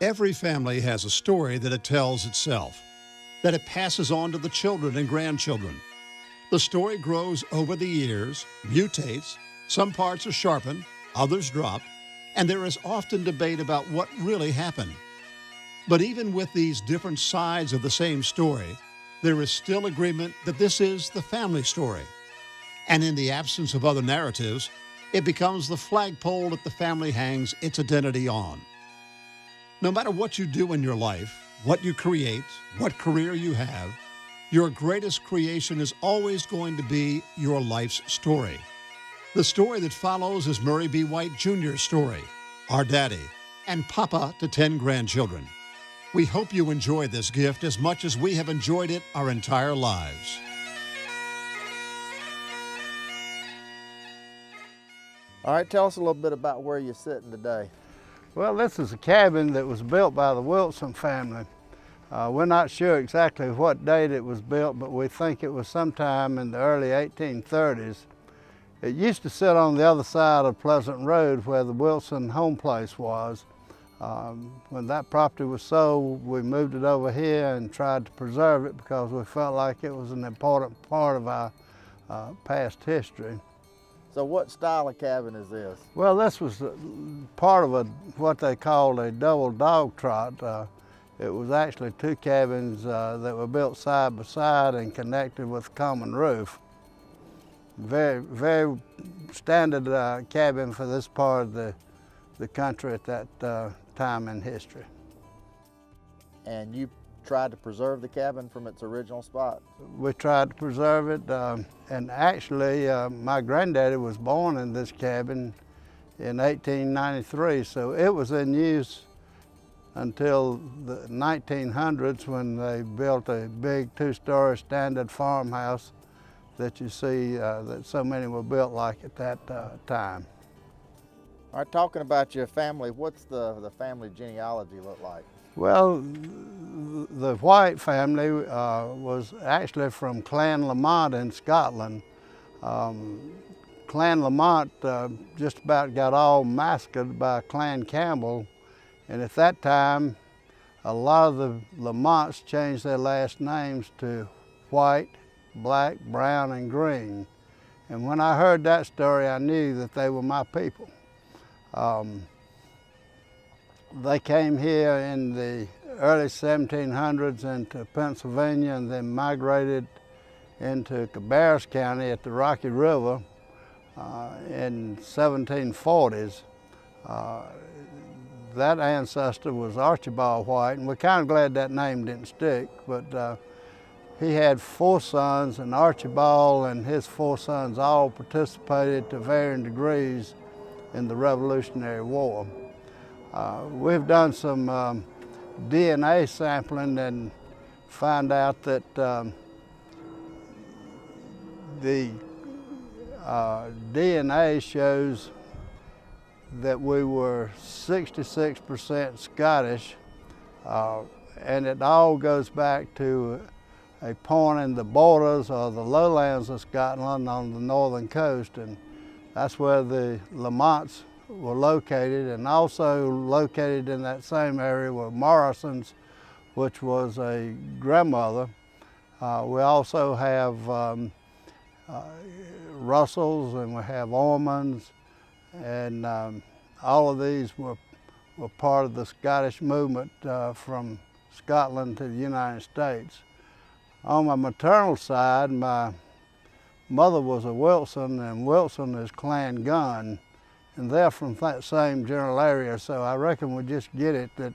Every family has a story that it tells itself, that it passes on to the children and grandchildren. The story grows over the years, mutates, some parts are sharpened, others dropped, and there is often debate about what really happened. But even with these different sides of the same story, there is still agreement that this is the family story. And in the absence of other narratives, it becomes the flagpole that the family hangs its identity on. No matter what you do in your life, what you create, what career you have, your greatest creation is always going to be your life's story. The story that follows is Murray B. White Jr.'s story, our daddy, and papa to 10 grandchildren. We hope you enjoy this gift as much as we have enjoyed it our entire lives. All right, tell us a little bit about where you're sitting today. Well, this is a cabin that was built by the Wilson family. We're not sure exactly what date it was built, but we think it was sometime in the early 1830s. It used to sit on the other side of Pleasant Road where the Wilson home place was. When that property was sold, we moved it over here and tried to preserve it because we felt like it was an important part of our past history. So what style of cabin is this? Well, this was part of what they called a double dog trot. It was actually two cabins that were built side by side and connected with a common roof. Very, very standard cabin for this part of the country at that time in history. And you tried to preserve the cabin from its original spot? We tried to preserve it, and actually my granddaddy was born in this cabin in 1893, so it was in use until the 1900s when they built a big two-story standard farmhouse that you see that so many were built like at that time. All right, talking about your family, what's the family genealogy look like? Well, the White family was actually from Clan Lamont in Scotland. Clan Lamont just about got all massacred by Clan Campbell, and at that time a lot of the Lamonts changed their last names to White, Black, Brown, and Green. And when I heard that story, I knew that they were my people. They came here in the early 1700s into Pennsylvania and then migrated into Cabarrus County at the Rocky River in 1740s. That ancestor was Archibald White, and we're kind of glad that name didn't stick, but he had 4 sons, and Archibald and his 4 sons all participated to varying degrees in the Revolutionary War. We've done some DNA sampling and find out that the DNA shows that we were 66% Scottish, and it all goes back to a point in the borders or the lowlands of Scotland on the northern coast, and that's where the Lamonts were located, and also located in that same area were Morrisons, which was a grandmother. We also have Russells, and we have Ormonds, and all of these were part of the Scottish movement from Scotland to the United States. On my maternal side, my mother was a Wilson, and Wilson is Clan Gunn, and they're from that same general area, so I reckon we just get it that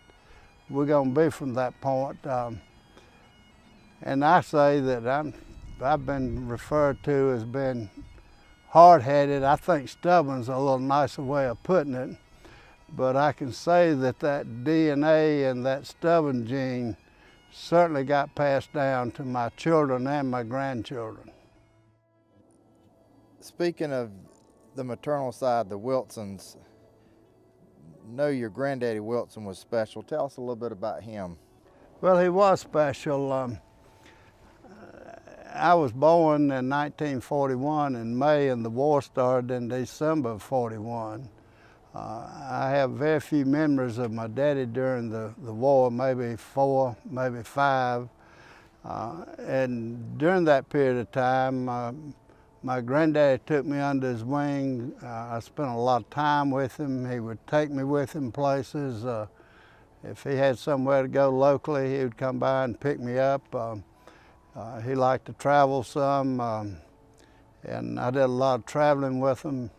we're going to be from that point. And I say that I've been referred to as being hard-headed. I think stubborn's a little nicer way of putting it, but I can say that that DNA and that stubborn gene certainly got passed down to my children and my grandchildren. Speaking of the maternal side, the Wilsons, know your granddaddy Wilson was special. Tell us a little bit about him. Well, he was special. I was born in 1941 in May, and the war started in December of 41. I have very few memories of my daddy during the war, maybe 4, maybe 5. And during that period of time, my granddaddy took me under his wing. I spent a lot of time with him. He would take me with him places. If he had somewhere to go locally, he would come by and pick me up. He liked to travel some, and I did a lot of traveling with him.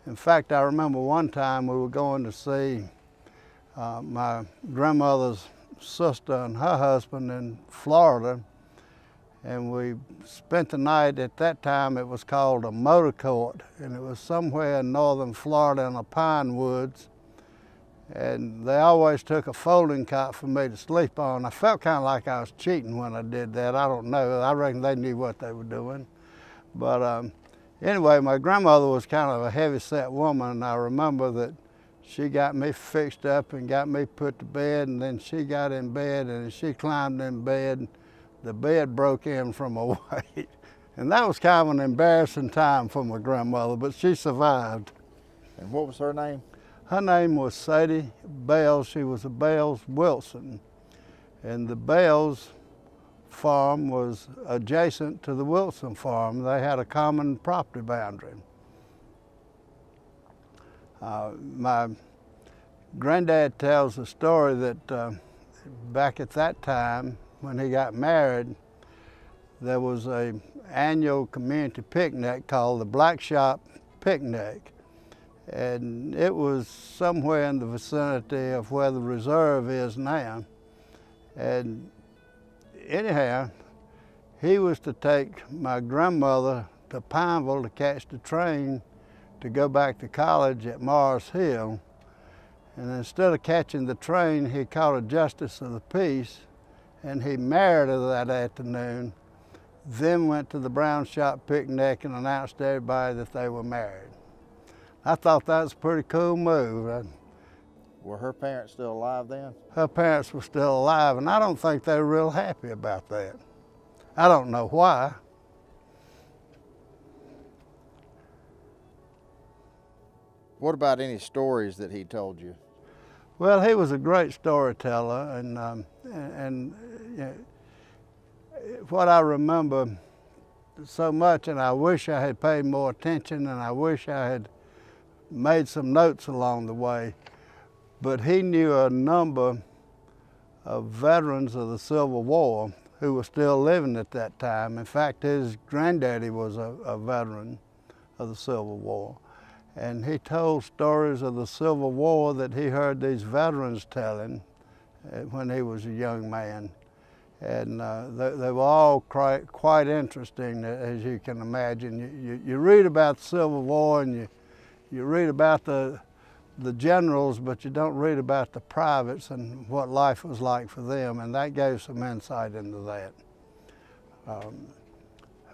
In fact, I remember one time we were going to see my grandmother's sister and her husband in Florida, and we spent the night. At that time it was called a motor court, and it was somewhere in northern Florida in the pine woods, and they always took a folding cot for me to sleep on. I felt kind of like I was cheating when I did that. I don't know. I reckon they knew what they were doing. But anyway, my grandmother was kind of a heavy-set woman, and I remember that she got me fixed up and got me put to bed, and then she got in bed, and as she climbed in bed, the bed broke in from her weight. And that was kind of an embarrassing time for my grandmother, but she survived. And what was her name? Her name was Sadie Bales. She was a Bales Wilson. And the Bales farm was adjacent to the Wilson farm. They had a common property boundary. My granddad tells a story that back at that time, when he got married, there was an annual community picnic called the Black Shop Picnic. And it was somewhere in the vicinity of where the reserve is now. And anyhow, he was to take my grandmother to Pineville to catch the train to go back to college at Mars Hill. And instead of catching the train, he caught a justice of the peace, and he married her that afternoon, then went to the Brown Shop Picnic and announced to everybody that they were married. I thought that was a pretty cool move. Were her parents still alive then? Her parents were still alive, and I don't think they were real happy about that. I don't know why. What about any stories that he told you? Well, he was a great storyteller, and you know, what I remember so much, and I wish I had paid more attention, and I wish I had made some notes along the way, but he knew a number of veterans of the Civil War who were still living at that time. In fact, his granddaddy was a veteran of the Civil War. And he told stories of the Civil War that he heard these veterans telling when he was a young man. And they were all quite interesting, as you can imagine. You read about the Civil War and you read about the generals, but you don't read about the privates and what life was like for them, and that gave some insight into that.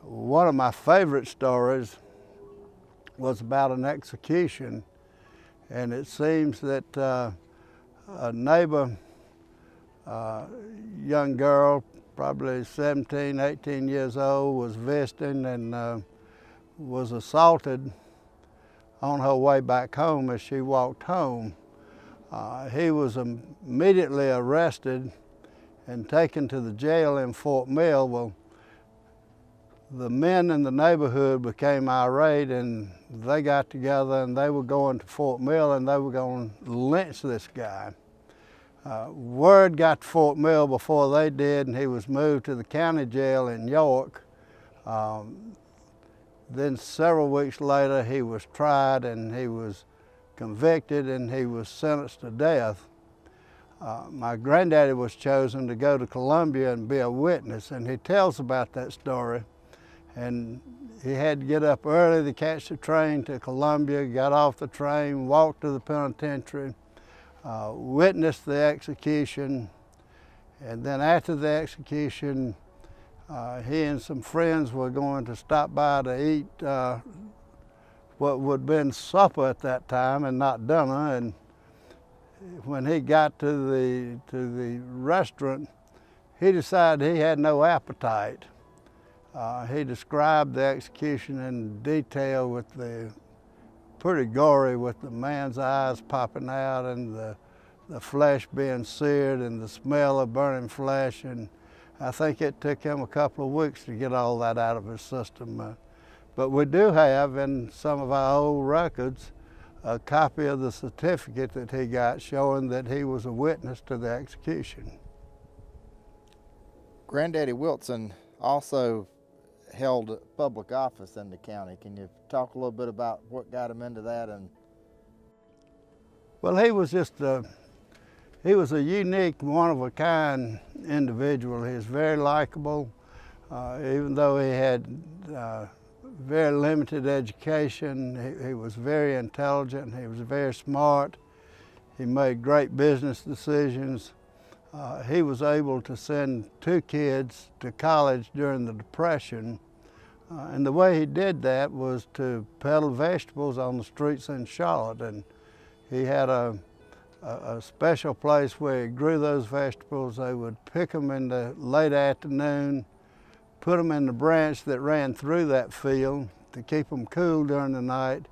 One of my favorite stories was about an execution, and it seems that a neighbor, young girl, probably 17, 18 years old, was visiting and was assaulted on her way back home as she walked home. He was immediately arrested and taken to the jail in Fort Mill. Well, the men in the neighborhood became irate, and they got together and they were going to Fort Mill and they were going to lynch this guy. Word got to Fort Mill before they did, and he was moved to the county jail in York. Then several weeks later, he was tried and he was convicted and he was sentenced to death. My granddaddy was chosen to go to Columbia and be a witness, and he tells about that story. And he had to get up early to catch the train to Columbia, got off the train, walked to the penitentiary, witnessed the execution, and then after the execution, he and some friends were going to stop by to eat what would have been supper at that time and not dinner. And when he got to the restaurant, he decided he had no appetite. He described the execution in detail with the pretty gory with the man's eyes popping out and the flesh being seared and the smell of burning flesh. And I think it took him a couple of weeks to get all that out of his system. But we do have in some of our old records a copy of the certificate that he got showing that he was a witness to the execution. Granddaddy Wilson also held public office in the county. Can you talk a little bit about what got him into that? Well, he was a unique, one-of-a-kind individual. He was very likable, even though he had very limited education. He was very intelligent. He was very smart. He made great business decisions. He was able to send 2 kids to college during the Depression. And the way he did that was to peddle vegetables on the streets in Charlotte. And he had a special place where he grew those vegetables. They would pick them in the late afternoon, put them in the branch that ran through that field to keep them cool during the night,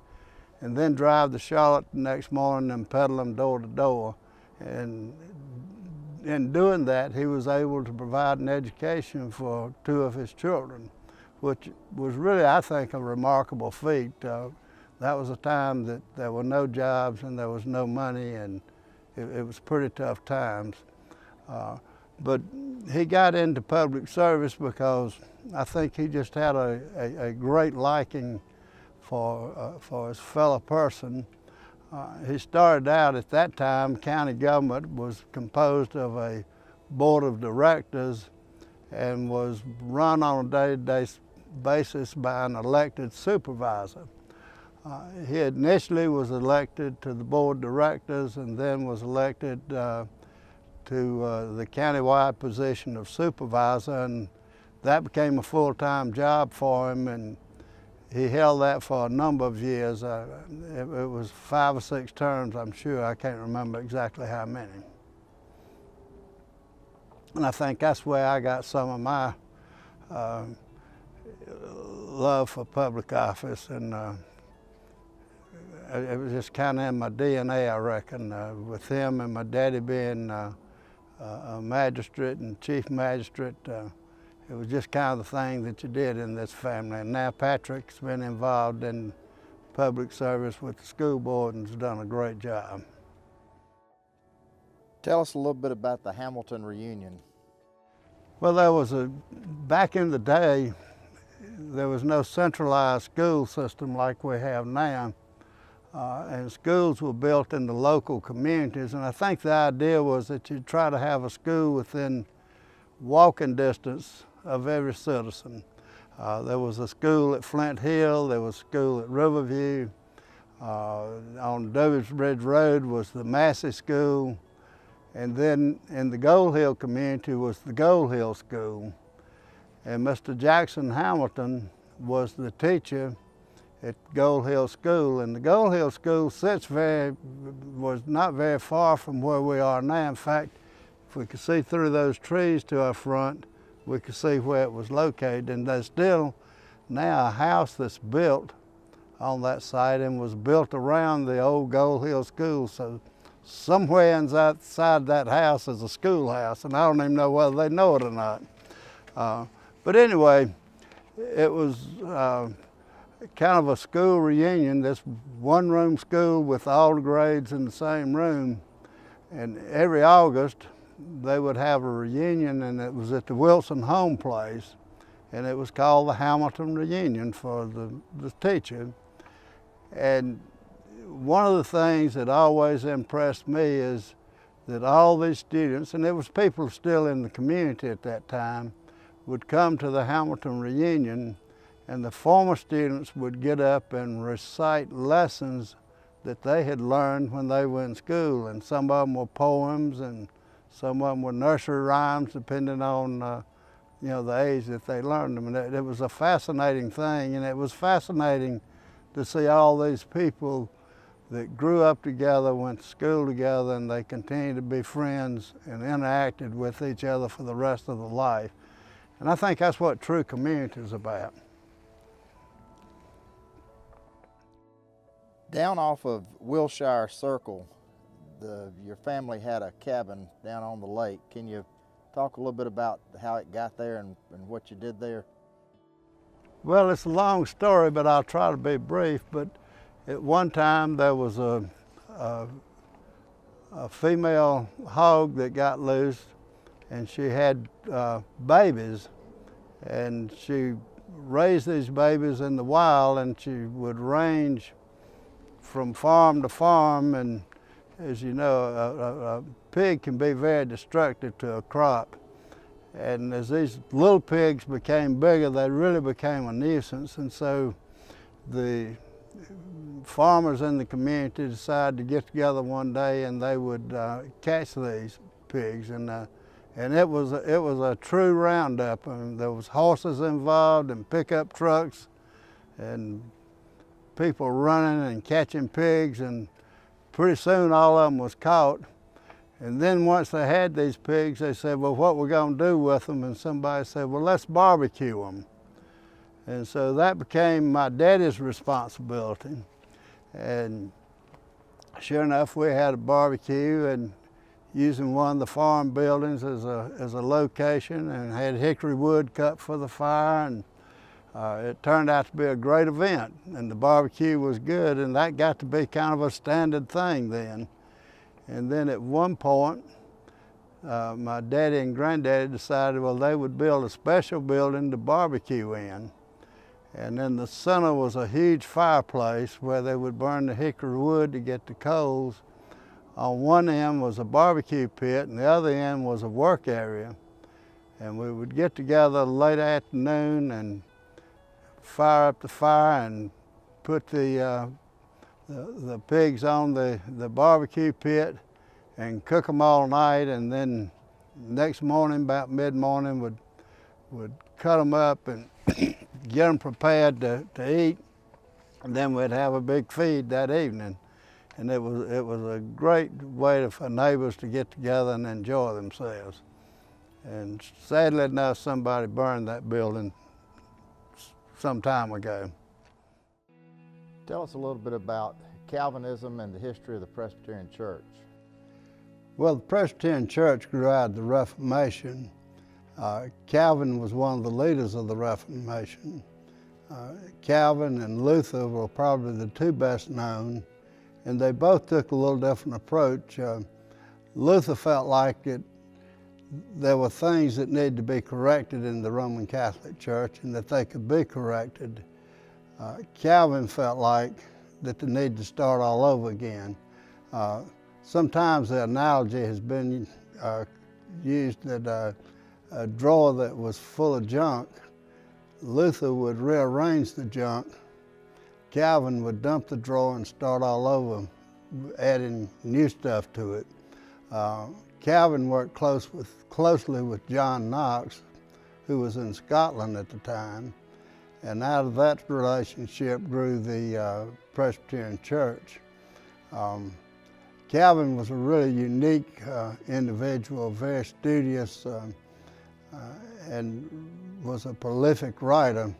and then drive to Charlotte the next morning and peddle them door to door. And in doing that, he was able to provide an education for 2 of his children, which was really, I think, a remarkable feat. That was a time that there were no jobs and there was no money, and it was pretty tough times. But he got into public service because I think he just had a great liking for his fellow person. He started out at that time, county government was composed of a board of directors and was run on a day-to-day basis by an elected supervisor. He initially was elected to the board of directors and then was elected to the countywide position of supervisor, and that became a full-time job for him, and he held that for a number of years. It was 5 or 6 terms, I'm sure. I can't remember exactly how many. And I think that's where I got some of my love for public office, and it was just kind of in my DNA, I reckon, with him and my daddy being a magistrate and chief magistrate. It was just kind of the thing that you did in this family. And now Patrick's been involved in public service with the school board and has done a great job. Tell us a little bit about the Hamilton reunion. Well, back in the day, there was no centralized school system like we have now. And schools were built in the local communities. And I think the idea was that you'd try to have a school within walking distance of every citizen. There was a school at Flint Hill, there was a school at Riverview. On Dover's Bridge Road was the Massey School. And then in the Gold Hill community was the Gold Hill School. And Mr. Jackson Hamilton was the teacher at Gold Hill School. And the Gold Hill School was not very far from where we are now. In fact, if we could see through those trees to our front, we could see where it was located. And there's still now a house that's built on that site and was built around the old Gold Hill School. So somewhere inside that house is a schoolhouse, and I don't even know whether they know it or not. But anyway, it was kind of a school reunion, this one-room school with all the grades in the same room. And every August, they would have a reunion, and it was at the Wilson home place. And it was called the Hamilton Reunion for the teacher. And one of the things that always impressed me is that all these students, and there was people still in the community at that time, would come to the Hamilton Reunion, and the former students would get up and recite lessons that they had learned when they were in school. And some of them were poems, and some of them were nursery rhymes, depending on the age that they learned them. And it was a fascinating thing, and it was fascinating to see all these people that grew up together, went to school together, and they continued to be friends and interacted with each other for the rest of their life. And I think that's what true community is about. Down off of Wilshire Circle, your family had a cabin down on the lake. Can you talk a little bit about how it got there and what you did there? Well, it's a long story, but I'll try to be brief. But at one time there was a female hog that got loose, and she had babies, and she raised these babies in the wild, and she would range from farm to farm. And as you know, a pig can be very destructive to a crop. And as these little pigs became bigger, they really became a nuisance. And so the farmers in the community decided to get together one day, and they would catch these pigs. And it was a true roundup. I mean, there was horses involved and pickup trucks and people running and catching pigs, and pretty soon all of them was caught. And then once they had these pigs, they said, well, what we're going to do with them? And somebody said, well, let's barbecue them. And so that became my daddy's responsibility. And sure enough, we had a barbecue, and using one of the farm buildings as a location, and had hickory wood cut for the fire. And it turned out to be a great event, and the barbecue was good, and that got to be kind of a standard thing then. And then at one point, my daddy and granddaddy decided, well, they would build a special building to barbecue in. And in the center was a huge fireplace where they would burn the hickory wood to get the coals. On one end was a barbecue pit, and the other end was a work area. And we would get together late afternoon and fire up the fire and put the pigs on the barbecue pit and cook them all night. And then next morning, about mid-morning, would cut them up and get them prepared to eat. And then we'd have a big feed that evening. And it was a great way for neighbors to get together and enjoy themselves. And sadly enough, somebody burned that building some time ago. Tell us a little bit about Calvinism and the history of the Presbyterian Church. Well, the Presbyterian Church grew out of the Reformation. Calvin was one of the leaders of the Reformation. Calvin and Luther were probably the two best known, and they both took a little different approach. Luther felt like there were things that needed to be corrected in the Roman Catholic Church, and that they could be corrected. Calvin felt like that they needed to start all over again. Sometimes the analogy has been used that a drawer that was full of junk, Luther would rearrange the junk, Calvin would dump the drawer and start all over, adding new stuff to it. Calvin worked closely with John Knox, who was in Scotland at the time, and out of that relationship grew the Presbyterian Church. Calvin was a really unique individual, very studious, and was a prolific writer.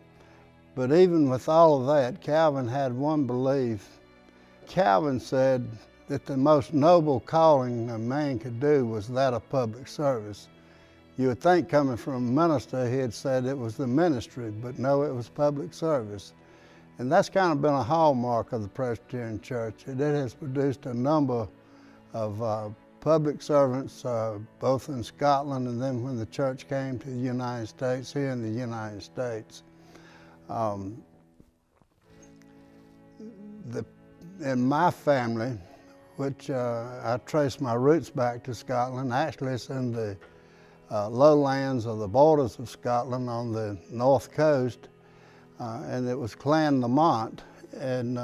But even with all of that, Calvin had one belief. Calvin said that the most noble calling a man could do was that of public service. You would think, coming from a minister, he had said it was the ministry, but no, it was public service. And that's kind of been a hallmark of the Presbyterian Church. It has produced a number of public servants, both in Scotland and then when the church came to the United States, here in the United States. In my family, which I trace my roots back to Scotland, actually it's in the lowlands or the borders of Scotland on the north coast, and it was Clan Lamont. And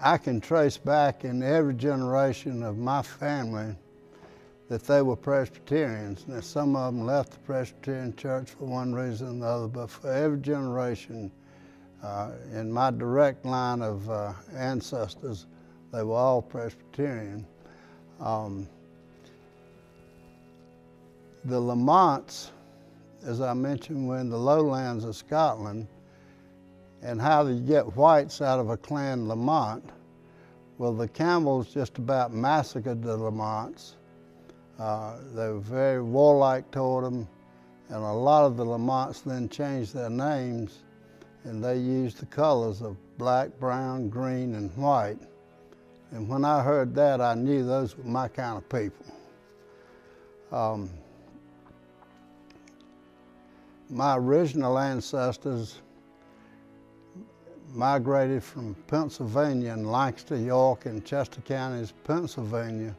I can trace back in every generation of my family that they were Presbyterians. Now, some of them left the Presbyterian Church for one reason or another, but for every generation in my direct line of ancestors, they were all Presbyterian. The Lamonts, as I mentioned, were in the lowlands of Scotland, And how do you get whites out of a clan Lamont? Well, the Campbells just about massacred the Lamonts. They were very warlike toward them, and a lot of the Lamonts then changed their names, and they used the colors of black, brown, green, and white. And when I heard that, I knew those were my kind of people. My original ancestors migrated from Pennsylvania and Lancaster, York, and Chester counties, Pennsylvania,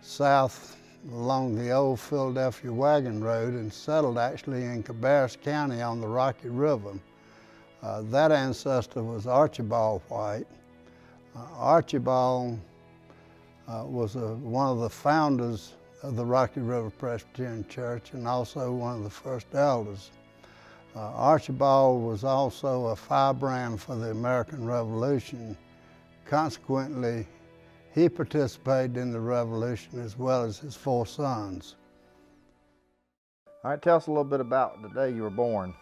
south along the old Philadelphia Wagon Road and settled actually in Cabarrus County on the Rocky River. That ancestor was Archibald White. Archibald was one of the founders of the Rocky River Presbyterian Church and also one of the first elders. Archibald was also a firebrand for the American Revolution. Consequently, he participated in the Revolution as well as his 4 sons. All right, tell us a little bit about the day you were born.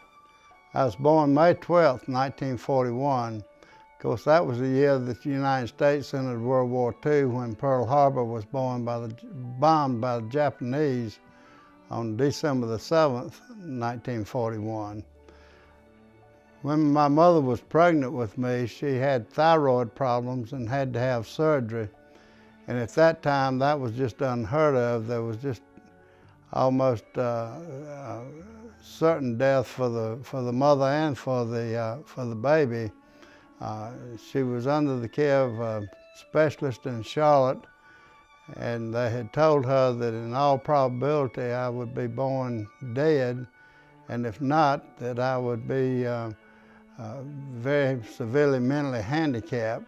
I was born May 12th, 1941. Of course, that was the year that the United States entered World War II when Pearl Harbor was bombed by the Japanese on December the 7th, 1941. When my mother was pregnant with me, she had thyroid problems and had to have surgery. And at that time, that was just unheard of. There was just almost certain death for the mother and for the baby. She was under the care of a specialist in Charlotte, and they had told her that in all probability I would be born dead, and if not, that I would be very severely mentally handicapped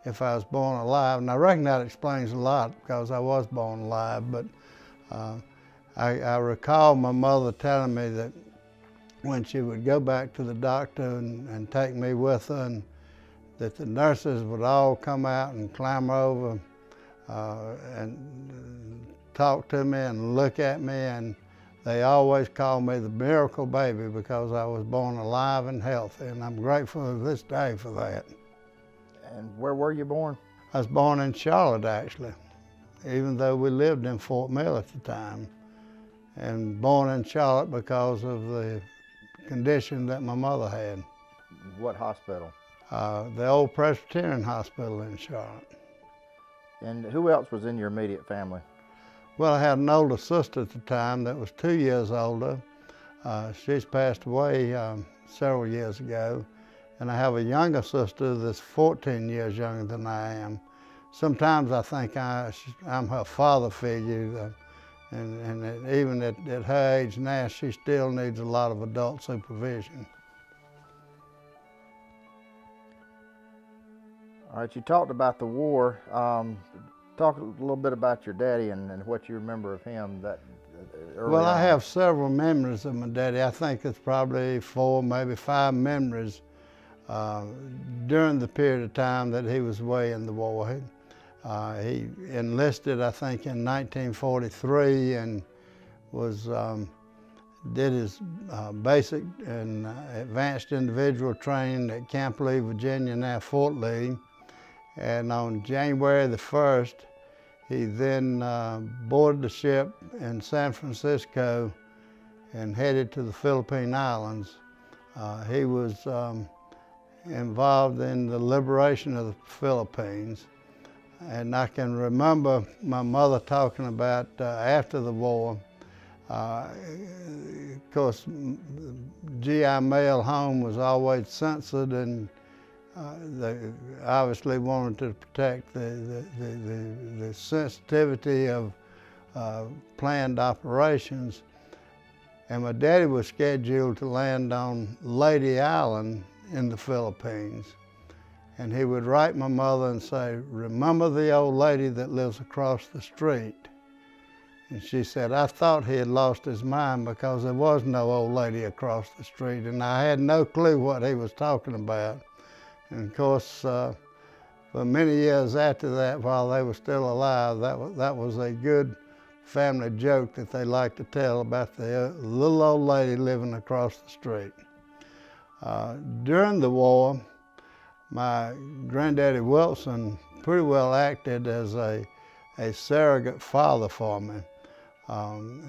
if I was born alive. And I reckon that explains a lot because I was born alive, but I recall my mother telling me that when she would go back to the doctor and take me with her, and that the nurses would all come out and clamber over and talk to me and look at me, and they always called me the miracle baby because I was born alive and healthy, and I'm grateful to this day for that. And where were you born? I was born in Charlotte, actually, even though we lived in Fort Mill at the time, and born in Charlotte because of the condition that my mother had. What hospital? The old Presbyterian Hospital in Charlotte. And who else was in your immediate family? Well, I had an older sister at the time that was 2 years older. She's passed away several years ago. And I have a younger sister that's 14 years younger than I am. Sometimes I think I'm her father figure, and even at her age now, she still needs a lot of adult supervision. All right, you talked about the war. Talk a little bit about your daddy and what you remember of him that early Well, I on. have several memories of my daddy. I think it's probably 4, maybe 5 memories during the period of time that he was away in the war. He enlisted, I think, in 1943 and did his basic and advanced individual training at Camp Lee, Virginia, now Fort Lee. And on January the 1st, he then boarded the ship in San Francisco and headed to the Philippine Islands. He was involved in the liberation of the Philippines. And I can remember my mother talking about after the war. Of course, GI mail home was always censored, and they obviously wanted to protect the sensitivity of planned operations. And my daddy was scheduled to land on Lady Island in the Philippines. And he would write my mother and say, "Remember the old lady that lives across the street?" And she said, "I thought he had lost his mind because there was no old lady across the street." And I had no clue what he was talking about. And of course, for many years after that, while they were still alive, that was a good family joke that they liked to tell about the little old lady living across the street. During the war, my granddaddy Wilson pretty well acted as a surrogate father for me.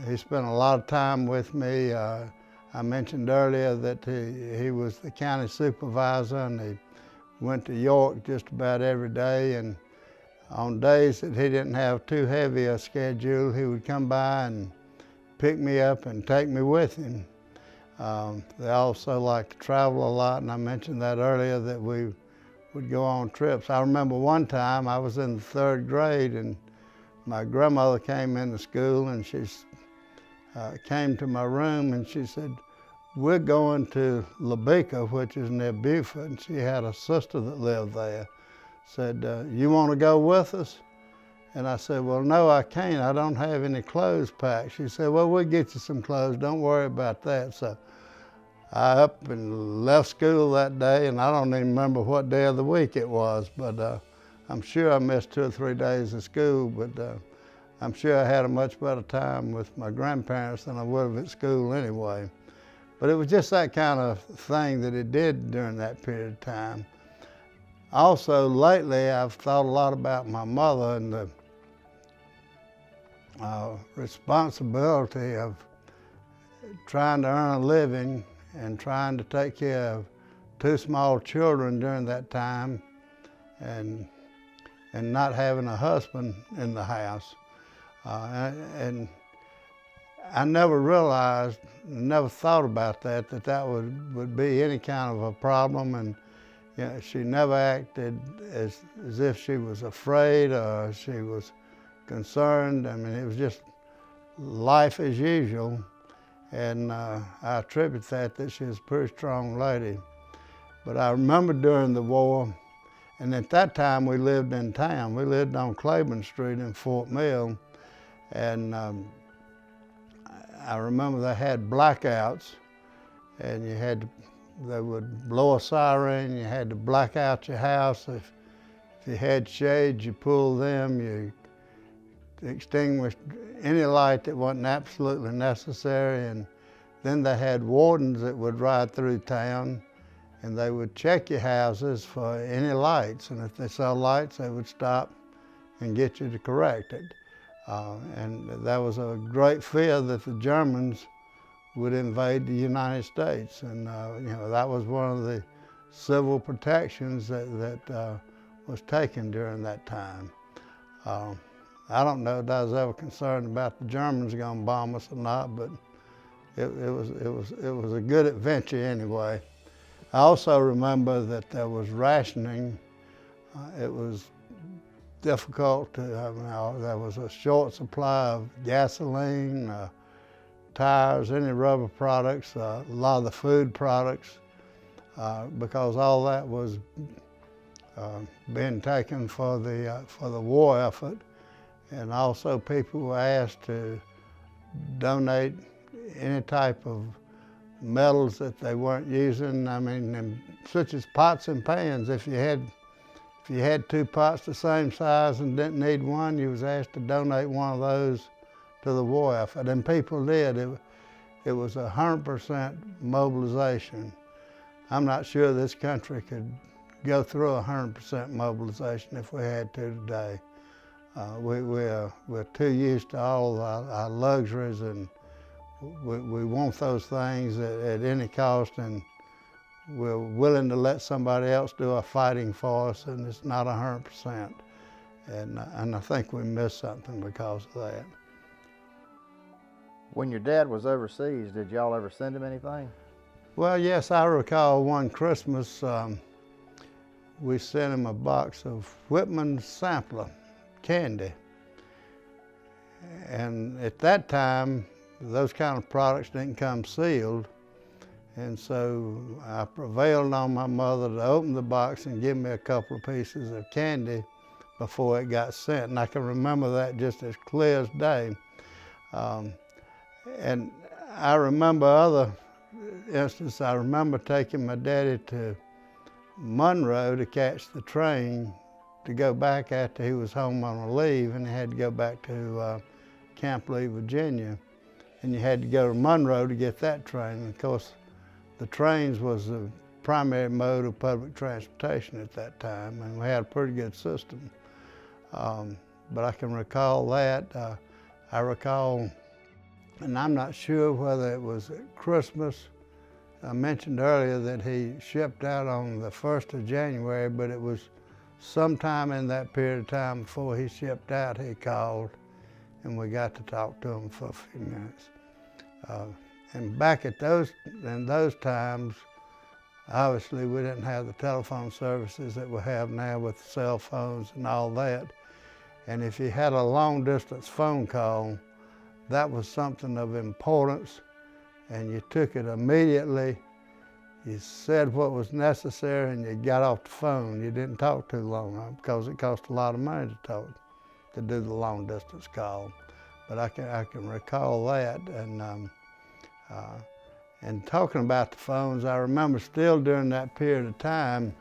He spent a lot of time with me. I mentioned earlier that he was the county supervisor, and he went to York just about every day, and on days that he didn't have too heavy a schedule, he would come by and pick me up and take me with him. They also liked to travel a lot, and I mentioned that earlier, that we would go on trips. I remember one time I was in the 3rd grade, and my grandmother came into school, and she came to my room and she said, "We're going to Labika," which is near Beaufort, and she had a sister that lived there. Said, "You want to go with us?" And I said, "Well, no, I can't. I don't have any clothes packed." She said, "Well, we'll get you some clothes. Don't worry about that." So I up and left school that day, and I don't even remember what day of the week it was, but I'm sure I missed 2 or 3 days of school, but I'm sure I had a much better time with my grandparents than I would have at school anyway. But it was just that kind of thing that it did during that period of time. Also, lately, I've thought a lot about my mother and the responsibility of trying to earn a living and trying to take care of 2 small children during that time, and not having a husband in the house. And I never realized, never thought about that would be any kind of a problem. And you know, she never acted as if she was afraid or she was concerned. I mean, it was just life as usual. And I attribute that she was a pretty strong lady. But I remember during the war, and at that time we lived in town. We lived on Claiborne Street in Fort Mill. And I remember they had blackouts, and they would blow a siren. You had to black out your house. If you had shades, you pulled them. You extinguished any light that wasn't absolutely necessary. And then they had wardens that would ride through town, and they would check your houses for any lights. And if they saw lights, they would stop and get you to correct it. And there was a great fear that the Germans would invade the United States. And you know, that was one of the civil protections that was taken during that time. I don't know if I was ever concerned about the Germans going to bomb us or not, but it was a good adventure anyway. I also remember that there was rationing. It was difficult to, there was a short supply of gasoline, tires, any rubber products, a lot of the food products, because all that was being taken for the war effort. And also people were asked to donate any type of metals that they weren't using. I mean, such as pots and pans. If you had 2 pots the same size and didn't need one, you was asked to donate one of those to the war effort. And people did. It was 100% mobilization. I'm not sure this country could go through 100% mobilization if we had to today. We're too used to all our luxuries, and we want those things at any cost, and we're willing to let somebody else do our fighting for us, and it's not 100%. And I think we missed something because of that. When your dad was overseas, did y'all ever send him anything? Well, yes, I recall one Christmas, we sent him a box of Whitman sampler candy. And at that time, those kind of products didn't come sealed. And so I prevailed on my mother to open the box and give me a couple of pieces of candy before it got sent. And I can remember that just as clear as day. And I remember other instances. I remember taking my daddy to Monroe to catch the train to go back after he was home on a leave, and he had to go back to Camp Lee, Virginia. And you had to go to Monroe to get that train. And of course, the trains was the primary mode of public transportation at that time, and we had a pretty good system. But I can recall that. I recall, and I'm not sure whether it was at Christmas. I mentioned earlier that he shipped out on the 1st of January, but it was sometime in that period of time before he shipped out, he called, and we got to talk to him for a few minutes. And back in those times, obviously we didn't have the telephone services that we have now with cell phones and all that. And if you had a long distance phone call, that was something of importance, and you took it immediately. You said what was necessary and you got off the phone. You didn't talk too long because it cost a lot of money to do the long distance call. But I can recall that. And talking about the phones, I remember still during that period of time,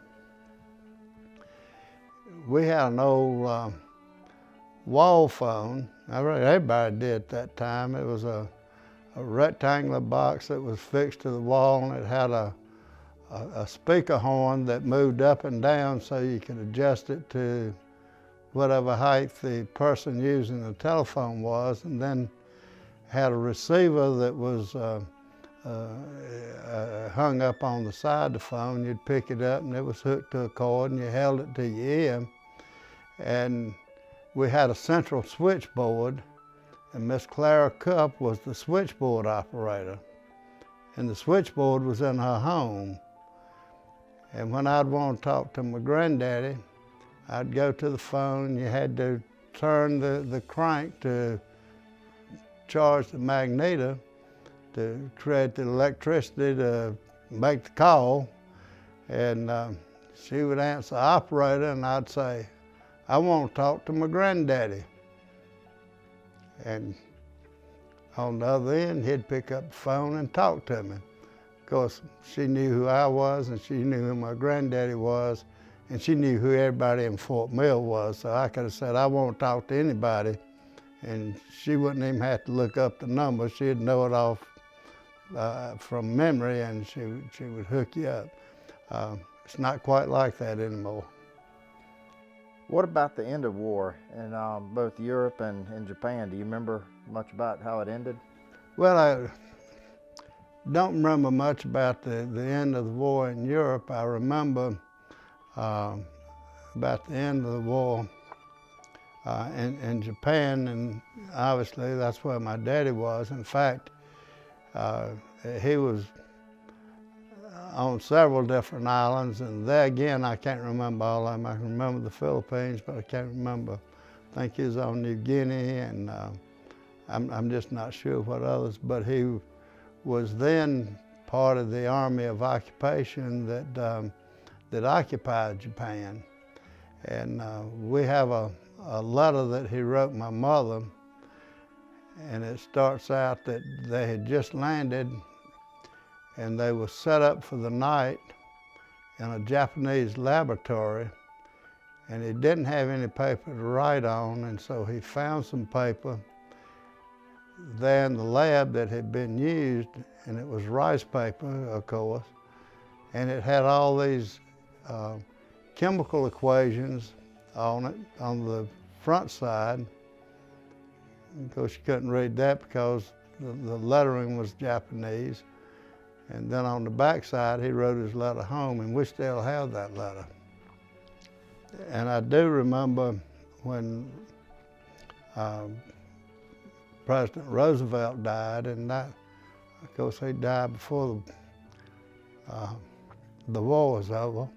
we had an old wall phone. Everybody did at that time. It was a rectangular box that was fixed to the wall, and it had a speaker horn that moved up and down so you could adjust it to whatever height the person using the telephone was, and then had a receiver that was hung up on the side of the phone. You'd pick it up and it was hooked to a cord and you held it to your ear. And we had a central switchboard, and Miss Clara Cupp was the switchboard operator. And the switchboard was in her home. And when I'd want to talk to my granddaddy, I'd go to the phone. You had to turn the crank to charge the magneto to create the electricity to make the call. And she would answer operator, and I'd say, "I want to talk to my granddaddy." And on the other end, he'd pick up the phone and talk to me. Of course, she knew who I was, and she knew who my granddaddy was, and she knew who everybody in Fort Mill was. So I could have said, "I won't talk to anybody," and she wouldn't even have to look up the number. She'd know it off from memory, and she would hook you up. It's not quite like that anymore. What about the end of war in both Europe and in Japan? Do you remember much about how it ended? Well, I don't remember much about the end of the war in Europe. I remember about the end of the war in Japan, and obviously that's where my daddy was. In fact, he was on several different islands, and there again, I can't remember all of them. I can remember the Philippines, but I can't remember. I think he was on New Guinea, and I'm just not sure what others, but he was then part of the Army of Occupation that occupied Japan. And we have a letter that he wrote my mother, and it starts out that they had just landed and they were set up for the night in a Japanese laboratory, and he didn't have any paper to write on, and so he found some paper there in the lab that had been used, and it was rice paper, of course, and it had all these chemical equations on it on the front side. Of course, you couldn't read that because the lettering was Japanese. And then on the back side, he wrote his letter home, and we still have that letter. And I do remember when President Roosevelt died, and that, of course, he died before the war was over.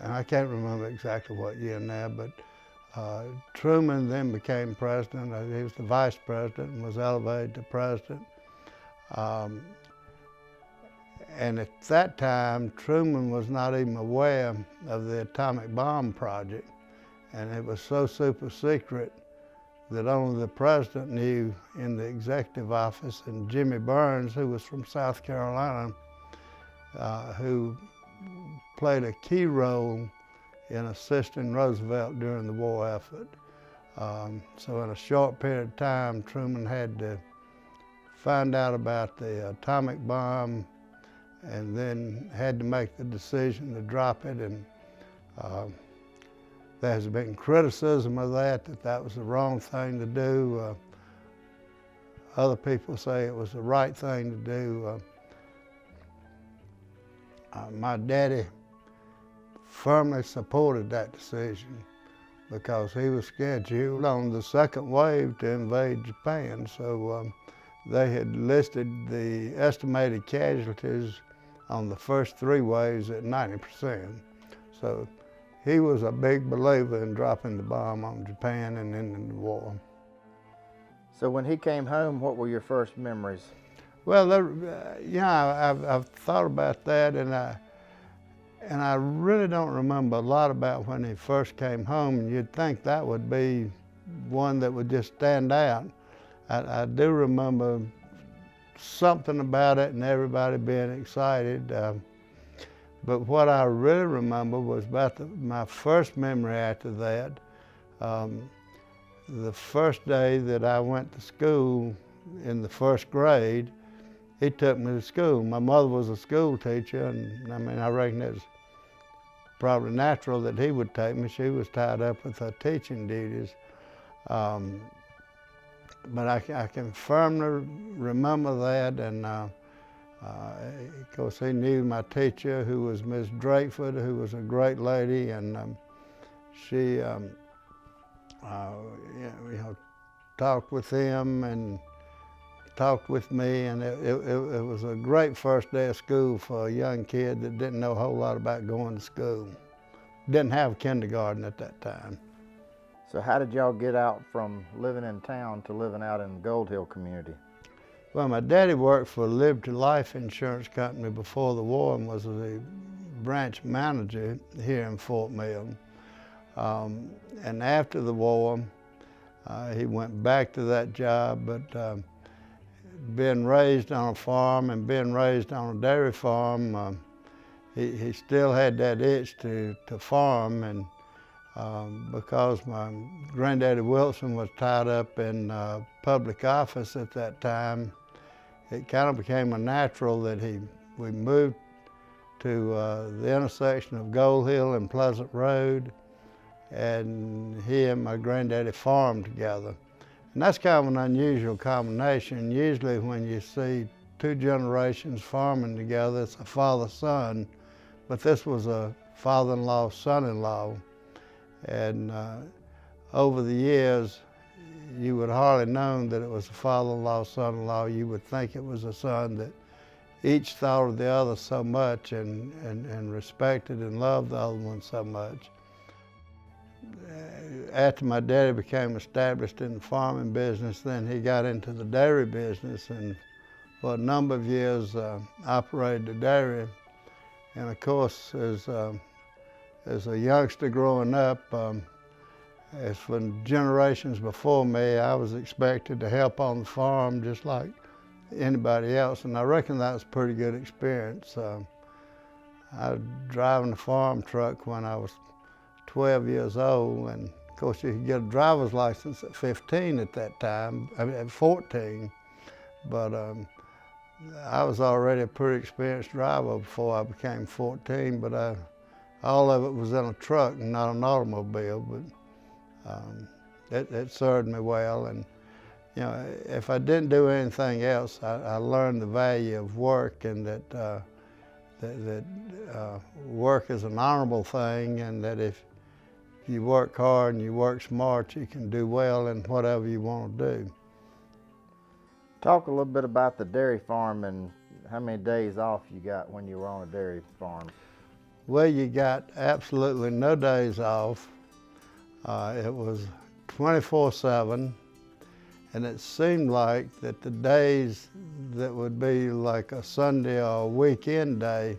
And I can't remember exactly what year now, but Truman then became president. He was the vice president and was elevated to president. And at that time, Truman was not even aware of the atomic bomb project. And it was so super secret that only the president knew in the executive office, and Jimmy Burns, who was from South Carolina, who played a key role in assisting Roosevelt during the war effort. So in a short period of time, Truman had to find out about the atomic bomb, and then had to make the decision to drop it. And there has been criticism of that was the wrong thing to do. Other people say it was the right thing to do. My daddy firmly supported that decision because he was scheduled on the second wave to invade Japan. So they had listed the estimated casualties on the first 3 waves at 90%. So he was a big believer in dropping the bomb on Japan and ending the war. So when he came home, what were your first memories? Well, I've thought about that, and I really don't remember a lot about when he first came home. And you'd think that would be one that would just stand out. I do remember something about it and everybody being excited. But what I really remember was about my first memory after that. The first day that I went to school in the first grade, he took me to school. My mother was a school teacher, and I mean, I reckon it was probably natural that he would take me. She was tied up with her teaching duties. But I can firmly remember that, and of course he knew my teacher, who was Miss Drakeford, who was a great lady, and she talked with him and talked with me, and it was a great first day of school for a young kid that didn't know a whole lot about going to school. Didn't have kindergarten at that time. So how did y'all get out from living in town to living out in the Gold Hill community? Well, my daddy worked for Liberty Life Insurance Company before the war and was the branch manager here in Fort Mill. And after the war, he went back to that job, but being raised on a farm and being raised on a dairy farm, he still had that itch to farm, and because my granddaddy Wilson was tied up in public office at that time, it kind of became a natural that we moved to the intersection of Gold Hill and Pleasant Road, and he and my granddaddy farmed together. And that's kind of an unusual combination. Usually when you see 2 generations farming together, it's a father-son, but this was a father-in-law, son-in-law. And over the years, you would hardly known that it was a father-in-law, son-in-law. You would think it was a son that each thought of the other so much and respected and loved the other one so much. After my daddy became established in the farming business, then he got into the dairy business, and for a number of years operated the dairy. And of course, as a youngster growing up, as for generations before me, I was expected to help on the farm just like anybody else, and I reckon that was a pretty good experience. I was driving a farm truck when I was 12 years old, and of course you could get a driver's license at 15 at that time, I mean at 14, but I was already a pretty experienced driver before I became 14, but all of it was in a truck and not an automobile, but it served me well. And you know, if I didn't do anything else, I learned the value of work, and that work is an honorable thing, and that if you work hard and you work smart, you can do well in whatever you want to do. Talk a little bit about the dairy farm and how many days off you got when you were on a dairy farm. Well, you got absolutely no days off. It was 24/7, and it seemed like that the days that would be like a Sunday or a weekend day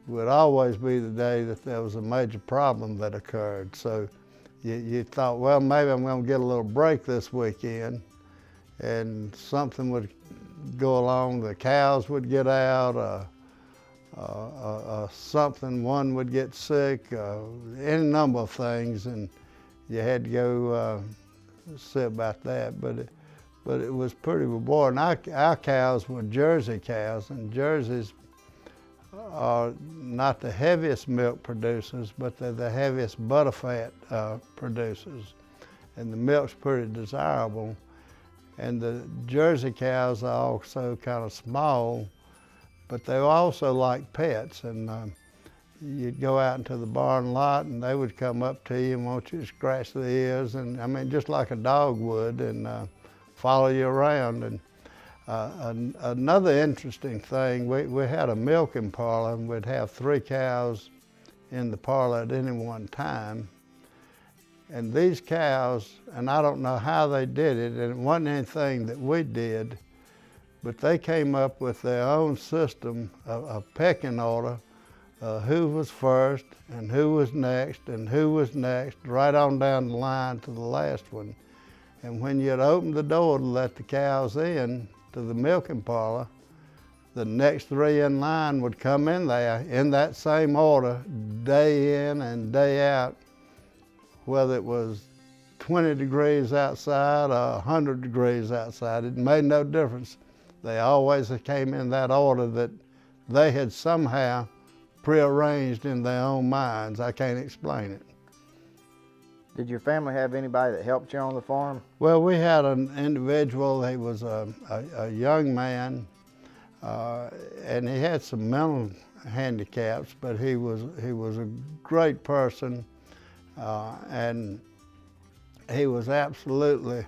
would always be the day that there was a major problem that occurred. So you thought, well, maybe I'm going to get a little break this weekend, and something would go along. The cows would get out, something, one would get sick, any number of things, and you had to go see about that. But it was pretty rewarding. Our cows were Jersey cows, and Jerseys are not the heaviest milk producers, but they're the heaviest butterfat producers. And the milk's pretty desirable. And the Jersey cows are also kind of small, but they also like pets. And you'd go out into the barn lot and they would come up to you and want you to scratch the ears, and I mean, just like a dog would, and follow you around. And another interesting thing, we had a milking parlor, and we'd have 3 cows in the parlor at any one time. And these cows, and I don't know how they did it, and it wasn't anything that we did, but they came up with their own system, a pecking order, who was first and who was next and who was next, right on down the line to the last one. And when you'd open the door to let the cows in to the milking parlor, the next 3 in line would come in there in that same order, day in and day out, whether it was 20 degrees outside or 100 degrees outside. It made no difference. They always came in that order that they had somehow prearranged in their own minds. I can't explain it. Did your family have anybody that helped you on the farm? Well, we had an individual. He was a young man, and he had some mental handicaps, but he was a great person, and he was absolutely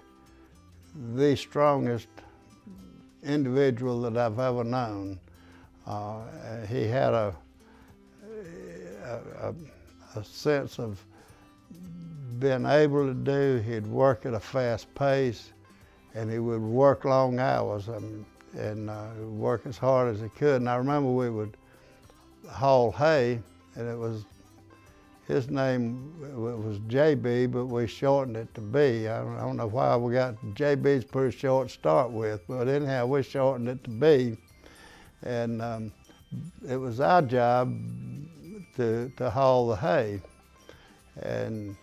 the strongest individual that I've ever known. He had a sense of being able to do. He'd work at a fast pace, and he would work long hours and work as hard as he could. And I remember we would haul hay, and it was, his name was JB, but we shortened it to B. I don't know why we got, JB's pretty short to start with, but anyhow, we shortened it to B. And it was our job to haul the hay. And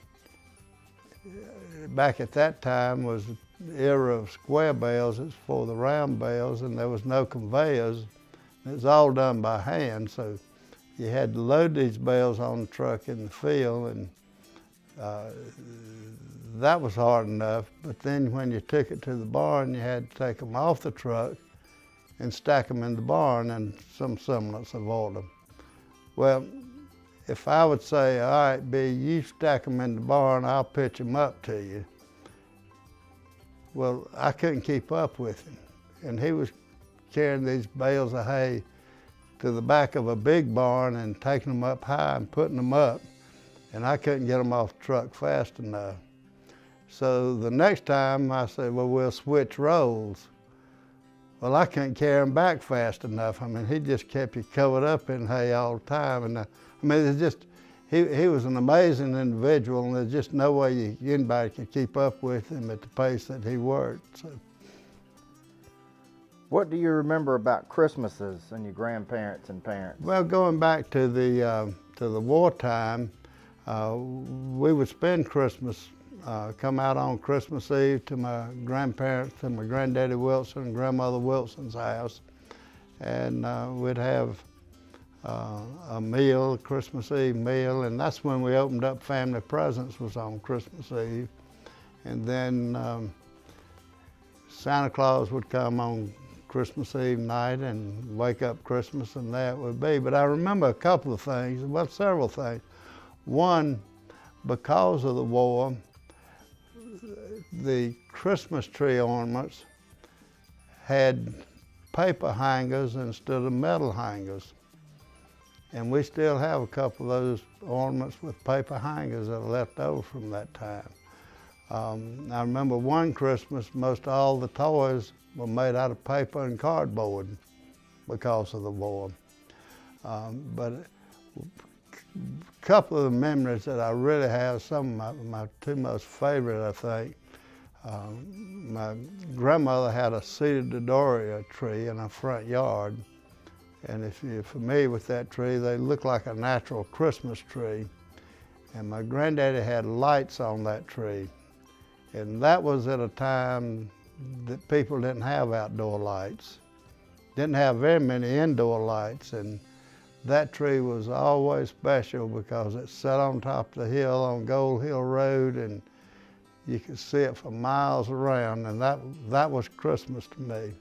back at that time was the era of square bales. It's for the round bales, and there was no conveyors. It was all done by hand, so you had to load these bales on the truck in the field, and that was hard enough. But then when you took it to the barn, you had to take them off the truck and stack them in the barn in some semblance of order. Well, if I would say, all right, B, you stack them in the barn, I'll pitch them up to you. Well, I couldn't keep up with him. And he was carrying these bales of hay to the back of a big barn and taking them up high and putting them up. And I couldn't get them off the truck fast enough. So the next time I said, well, we'll switch roles. Well, I couldn't carry him back fast enough. I mean, he just kept you covered up in hay all the time. And I mean, it's just, he was an amazing individual, and there's just no way anybody could keep up with him at the pace that he worked. So. What do you remember about Christmases and your grandparents and parents? Well, going back to the wartime, we would spend Christmas, come out on Christmas Eve to my grandparents, to my granddaddy Wilson and grandmother Wilson's house, and we'd have a meal, a Christmas Eve meal, and that's when we opened up family presents, was on Christmas Eve. And then Santa Claus would come on Christmas Eve night and wake up Christmas, and there it would be. But I remember a couple of things, well, several things. One, because of the war, the Christmas tree ornaments had paper hangers instead of metal hangers. And we still have a couple of those ornaments with paper hangers that are left over from that time. I remember one Christmas, most all the toys were made out of paper and cardboard because of the war. But a couple of the memories that I really have, some of my 2 most favorite, I think. My grandmother had a seeded Dodoria tree in her front yard. And if you're familiar with that tree, they look like a natural Christmas tree. And my granddaddy had lights on that tree. And that was at a time that people didn't have outdoor lights. Didn't have very many indoor lights. And that tree was always special because it sat on top of the hill on Gold Hill Road, and you could see it for miles around, and that was Christmas to me.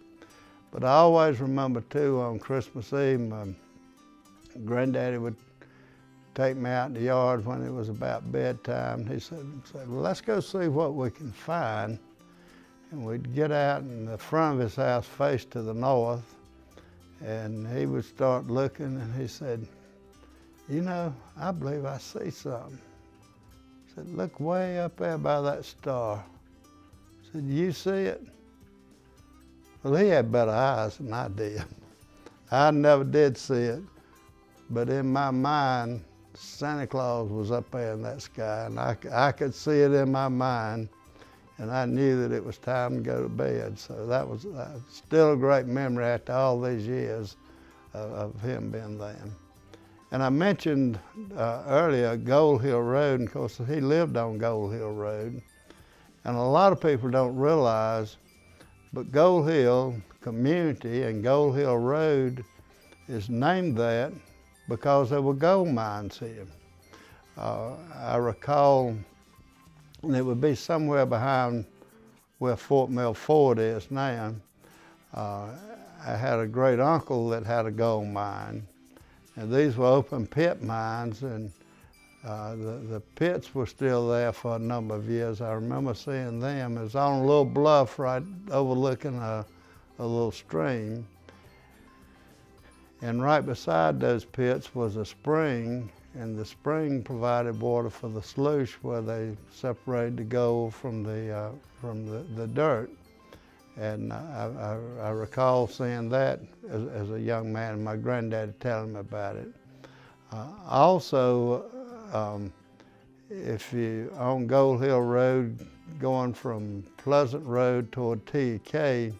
But I always remember too, on Christmas Eve, my granddaddy would take me out in the yard when it was about bedtime. He said, well, let's go see what we can find. And we'd get out, and the front of his house faced to the north, and he would start looking, and he said, you know, I believe I see something. He said, look way up there by that star. I said, you see it? Well, he had better eyes than I did. I never did see it, but in my mind, Santa Claus was up there in that sky, and I could see it in my mind, and I knew that it was time to go to bed. So that was still a great memory after all these years of him being there. And I mentioned earlier Gold Hill Road, and of course he lived on Gold Hill Road. And a lot of people don't realize, but Gold Hill Community and Gold Hill Road is named that because there were gold mines here. I recall, and it would be somewhere behind where Fort Mill Ford is now. I had a great uncle that had a gold mine, and these were open pit mines, and the pits were still there for a number of years. I remember seeing them. It was on a little bluff right overlooking a little stream. And right beside those pits was a spring, and the spring provided water for the sluice where they separated the gold from the dirt. And I recall seeing that as a young man, and my granddad telling me about it. Also, if you on Gold Hill Road, going from Pleasant Road toward TK,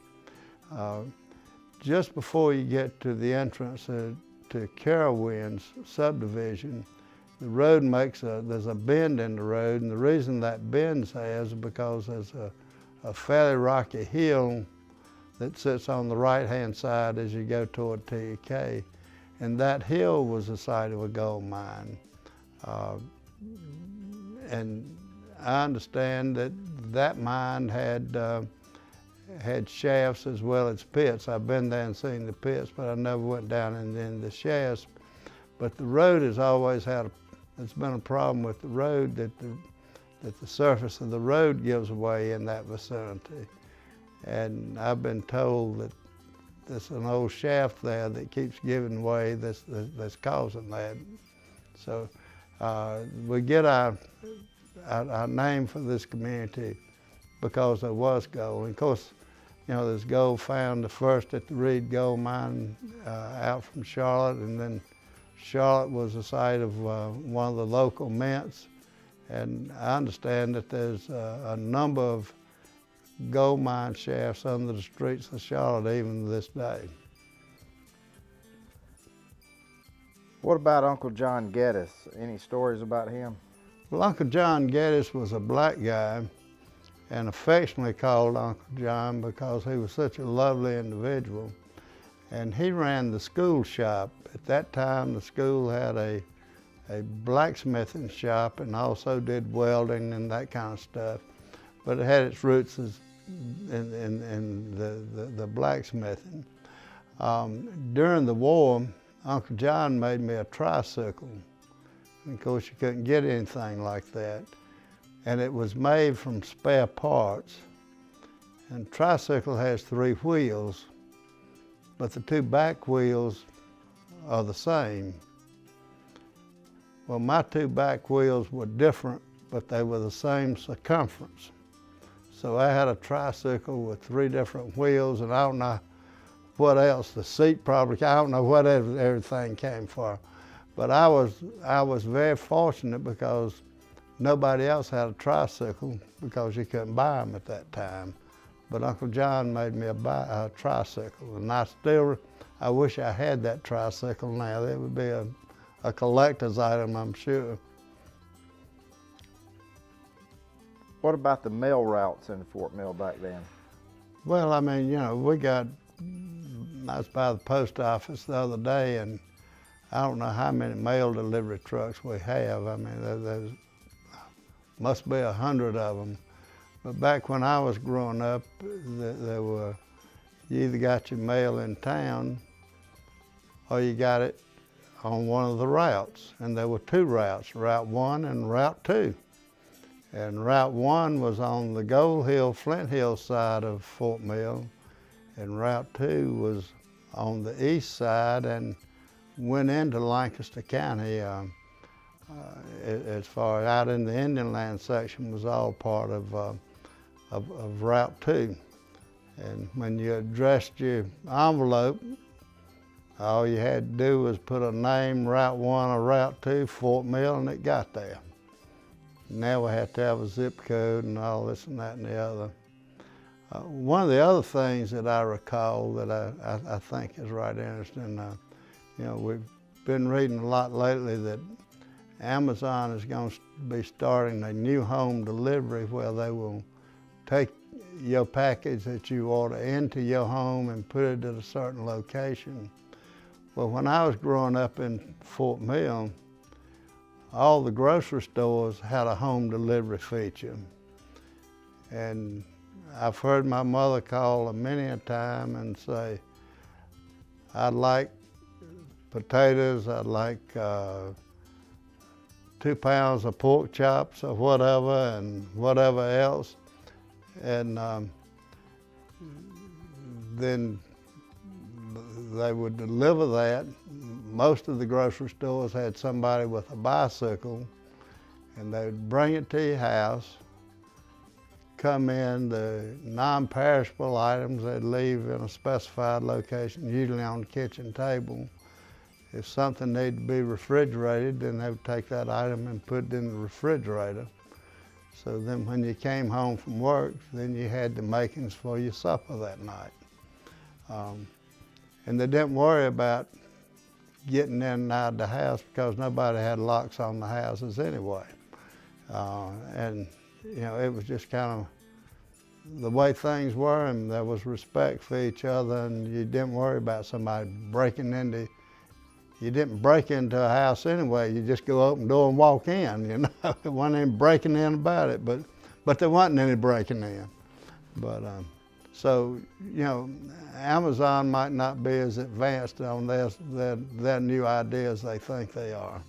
just before you get to the entrance to Carowinds subdivision, the road there's a bend in the road, and the reason that bend is because there's a fairly rocky hill that sits on the right-hand side as you go toward TK, and that hill was the site of a gold mine. And I understand that mine had shafts as well as pits. I've been there and seen the pits, but I never went down in the shafts. But the road has always it's been a problem with the road, that the surface of the road gives way in that vicinity. And I've been told that there's an old shaft there that keeps giving way that's causing that. So we get our name for this community because there was gold. And of course, you know, there's gold found the first at the Reed Gold Mine out from Charlotte, and then Charlotte was the site of one of the local mints. And I understand that there's a number of gold mine shafts under the streets of Charlotte even to this day. What about Uncle John Geddes? Any stories about him? Well, Uncle John Geddes was a black guy, and affectionately called Uncle John because he was such a lovely individual. And he ran the school shop. At that time, the school had a blacksmithing shop and also did welding and that kind of stuff. But it had its roots in the blacksmithing. During the war, Uncle John made me a tricycle. And of course, you couldn't get anything like that. And it was made from spare parts. And tricycle has 3 wheels, but the 2 back wheels are the same. Well, my 2 back wheels were different, but they were the same circumference. So I had a tricycle with 3 different wheels, and I don't know what else. The seat probably, I don't know what everything came for. But I was very fortunate because nobody else had a tricycle because you couldn't buy them at that time. But Uncle John made me a tricycle, and I wish I had that tricycle now. It would be a collector's item, I'm sure. What about the mail routes in Fort Mill back then? Well, I mean, you know, I was by the post office the other day, and I don't know how many mail delivery trucks we have. I mean, there's must be 100 of them. But back when I was growing up, there were, you either got your mail in town or you got it on one of the routes. And there were two routes, Route 1 and Route 2. And Route 1 was on the Gold Hill, Flint Hill side of Fort Mill, and Route 2 was on the east side and went into Lancaster County. As far out in the Indian Land section was all part of Route 2. And when you addressed your envelope, all you had to do was put a name, Route 1 or Route 2, Fort Mill, and it got there. Now we have to have a zip code and all this and that and the other. One of the other things that I recall that I think is right interesting, you know, we've been reading a lot lately that Amazon is going to be starting a new home delivery where they will take your package that you order into your home and put it at a certain location. Well, when I was growing up in Fort Mill, all the grocery stores had a home delivery feature. And I've heard my mother call many a time and say, I'd like potatoes, I'd like 2 pounds of pork chops or whatever, and whatever else. And then they would deliver that. Most of the grocery stores had somebody with a bicycle, and they would bring it to your house, come in, the non-perishable items they'd leave in a specified location, usually on the kitchen table. If something needed to be refrigerated, then they would take that item and put it in the refrigerator. So then when you came home from work, then you had the makings for your supper that night. And they didn't worry about getting in and out of the house because nobody had locks on the houses anyway. And you know, it was just kind of the way things were, and there was respect for each other, and you didn't worry about somebody breaking into. You didn't break into a house anyway. You just go open the door and walk in. You know, it wasn't any breaking in about it, but there wasn't any breaking in. But so you know, Amazon might not be as advanced on their new ideas they think they are.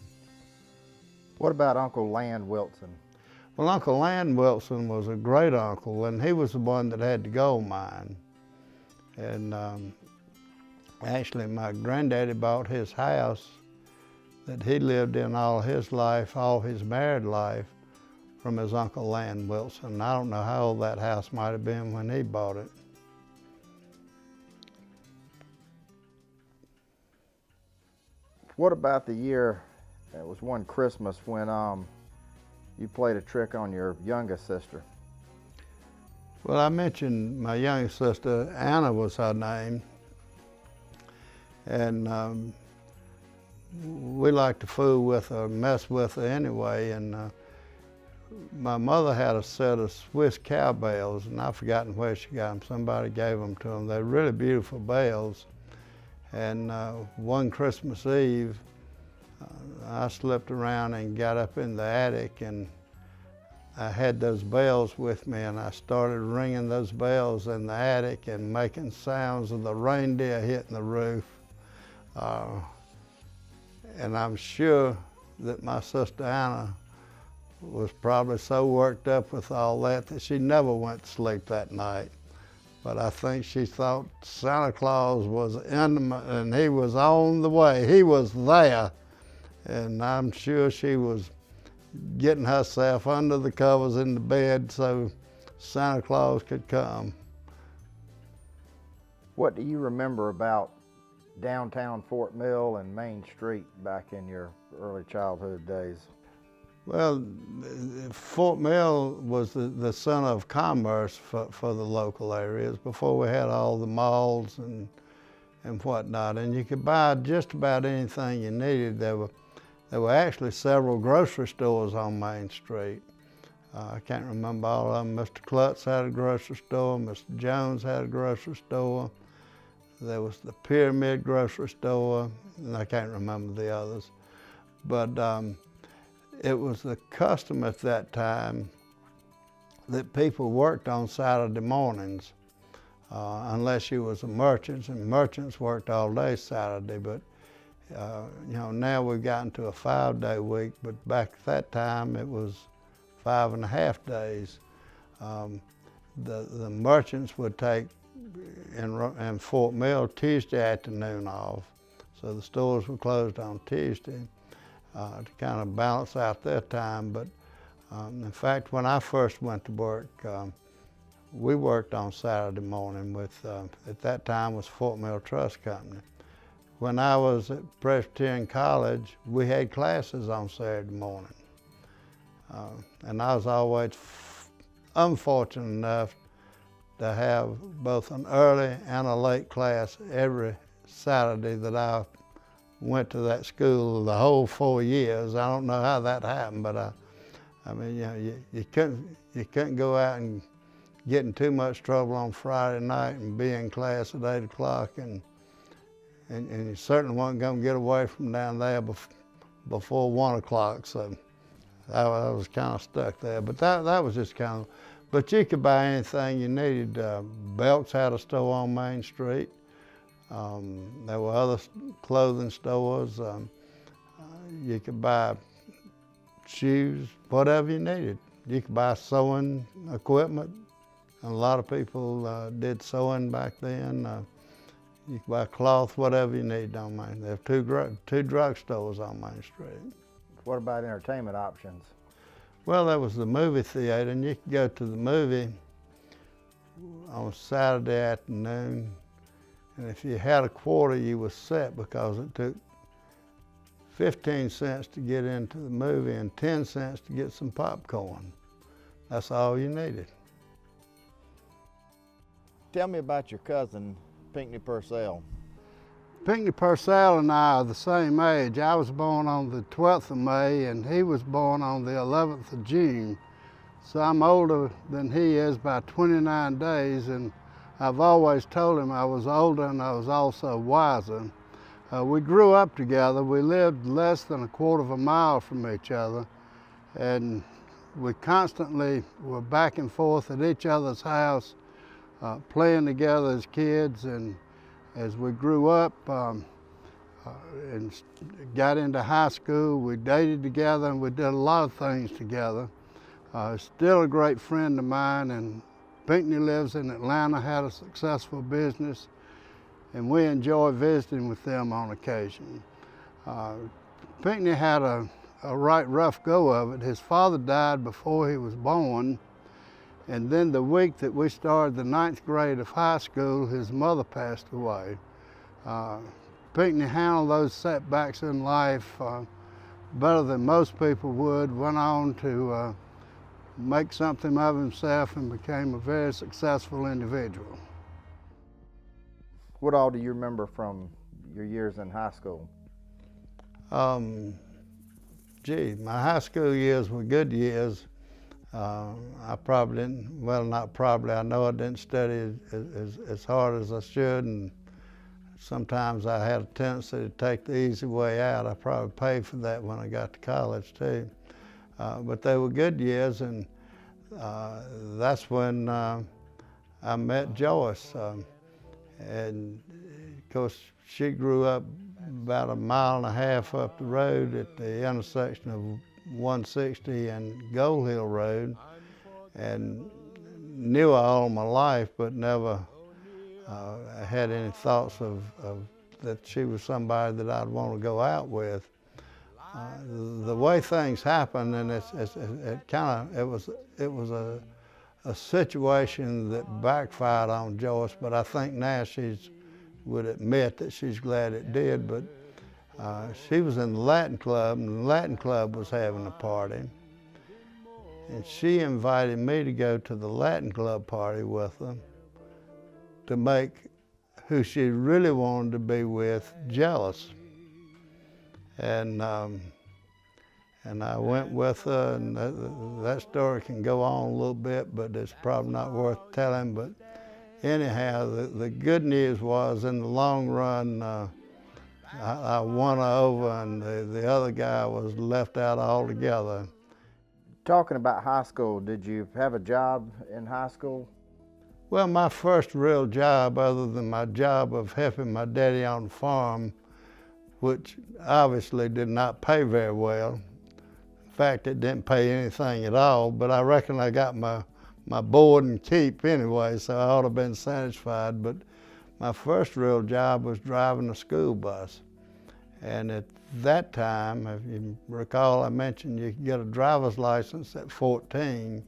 What about Uncle Land Wilson? Well, Uncle Land Wilson was a great uncle, and he was the one that had the gold mine. And actually, my granddaddy bought his house that he lived in all his life, all his married life, from his Uncle Land Wilson. I don't know how old that house might have been when he bought it. What about the year, it was one Christmas when you played a trick on your youngest sister? Well, I mentioned my youngest sister, Anna was her name. And we liked to fool with her, mess with her anyway. And my mother had a set of Swiss cowbells, and I've forgotten where she got them. Somebody gave them to them. They're really beautiful bells. And one Christmas Eve, I slipped around and got up in the attic, and I had those bells with me, and I started ringing those bells in the attic and making sounds of the reindeer hitting the roof. And I'm sure that my sister Anna was probably so worked up with all that she never went to sleep that night. But I think she thought Santa Claus was intimate and he was on the way. He was there. And I'm sure she was getting herself under the covers in the bed so Santa Claus could come. What do you remember about downtown Fort Mill and Main Street back in your early childhood days? Well, Fort Mill was the center of commerce for the local areas before we had all the malls and whatnot. And you could buy just about anything you needed. There were actually several grocery stores on Main Street. I can't remember all of them. Mr. Klutz had a grocery store. Mr. Jones had a grocery store. There was the Pyramid grocery store, and I can't remember the others. But it was the custom at that time that people worked on Saturday mornings, unless you was a merchant, and merchants worked all day Saturday. But you know, now we've gotten to a 5-day week, but back at that time it was 5.5 days. The merchants would take in Fort Mill Tuesday afternoon off, so the stores were closed on Tuesday to kind of balance out their time. But in fact, when I first went to work, we worked on Saturday morning with, at that time was Fort Mill Trust Company. When I was at Presbyterian College, we had classes on Saturday morning. And I was always unfortunate enough to have both an early and a late class every Saturday that I went to that school the whole 4 years. I don't know how that happened, but I mean, you know, you couldn't go out and get in too much trouble on Friday night and be in class at 8 o'clock, and you certainly wasn't going to get away from down there before 1 o'clock. So I was kind of stuck there. But that was just kind of, but you could buy anything you needed. Belks had a store on Main Street. There were other clothing stores. You could buy shoes, whatever you needed. You could buy sewing equipment. And a lot of people did sewing back then. You could buy cloth, whatever you need on Main. There were two drugstores on Main Street. What about entertainment options? Well, there was the movie theater, and you could go to the movie on Saturday afternoon. And if you had a quarter, you were set, because it took 15 cents to get into the movie and 10 cents to get some popcorn. That's all you needed. Tell me about your cousin, Pinckney Purcell. Pinckney Purcell and I are the same age. I was born on the 12th of May, and he was born on the 11th of June. So I'm older than he is by 29 days, and I've always told him I was older and I was also wiser. We grew up together. We lived less than a quarter of a mile from each other, and we constantly were back and forth at each other's house, playing together as kids. And as we grew up and got into high school, we dated together and we did a lot of things together. Still a great friend of mine, and Pinckney lives in Atlanta, had a successful business, and we enjoy visiting with them on occasion. Pinckney had a right rough go of it. His father died before he was born, and then the week that we started the 9th grade of high school, his mother passed away. Pinckney handled those setbacks in life better than most people would, went on to make something of himself and became a very successful individual. What all do you remember from your years in high school? Gee, my high school years were good years. I probably didn't, well, not probably, I know I didn't study as hard as I should, and sometimes I had a tendency to take the easy way out. I probably paid for that when I got to college too. But they were good years, and that's when I met Joyce. And of course, she grew up about 1.5 miles up the road at the intersection of 160 and Gold Hill Road, and knew her all my life, but never had any thoughts of that she was somebody that I'd want to go out with. The way things happen, and it was a situation that backfired on Joyce, but I think now she would admit that she's glad it did. But she was in the Latin Club, and the Latin Club was having a party, and she invited me to go to the Latin Club party with her to make who she really wanted to be with jealous. And I went with her, and that story can go on a little bit, but it's probably not worth telling. But anyhow, the good news was in the long run, I won over and the other guy was left out altogether. Talking about high school, did you have a job in high school? Well, my first real job, other than my job of helping my daddy on the farm, which obviously did not pay very well. In fact, it didn't pay anything at all, but I reckon I got my board and keep anyway, so I ought to have been satisfied. But my first real job was driving a school bus. And at that time, if you recall, I mentioned you could get a driver's license at 14.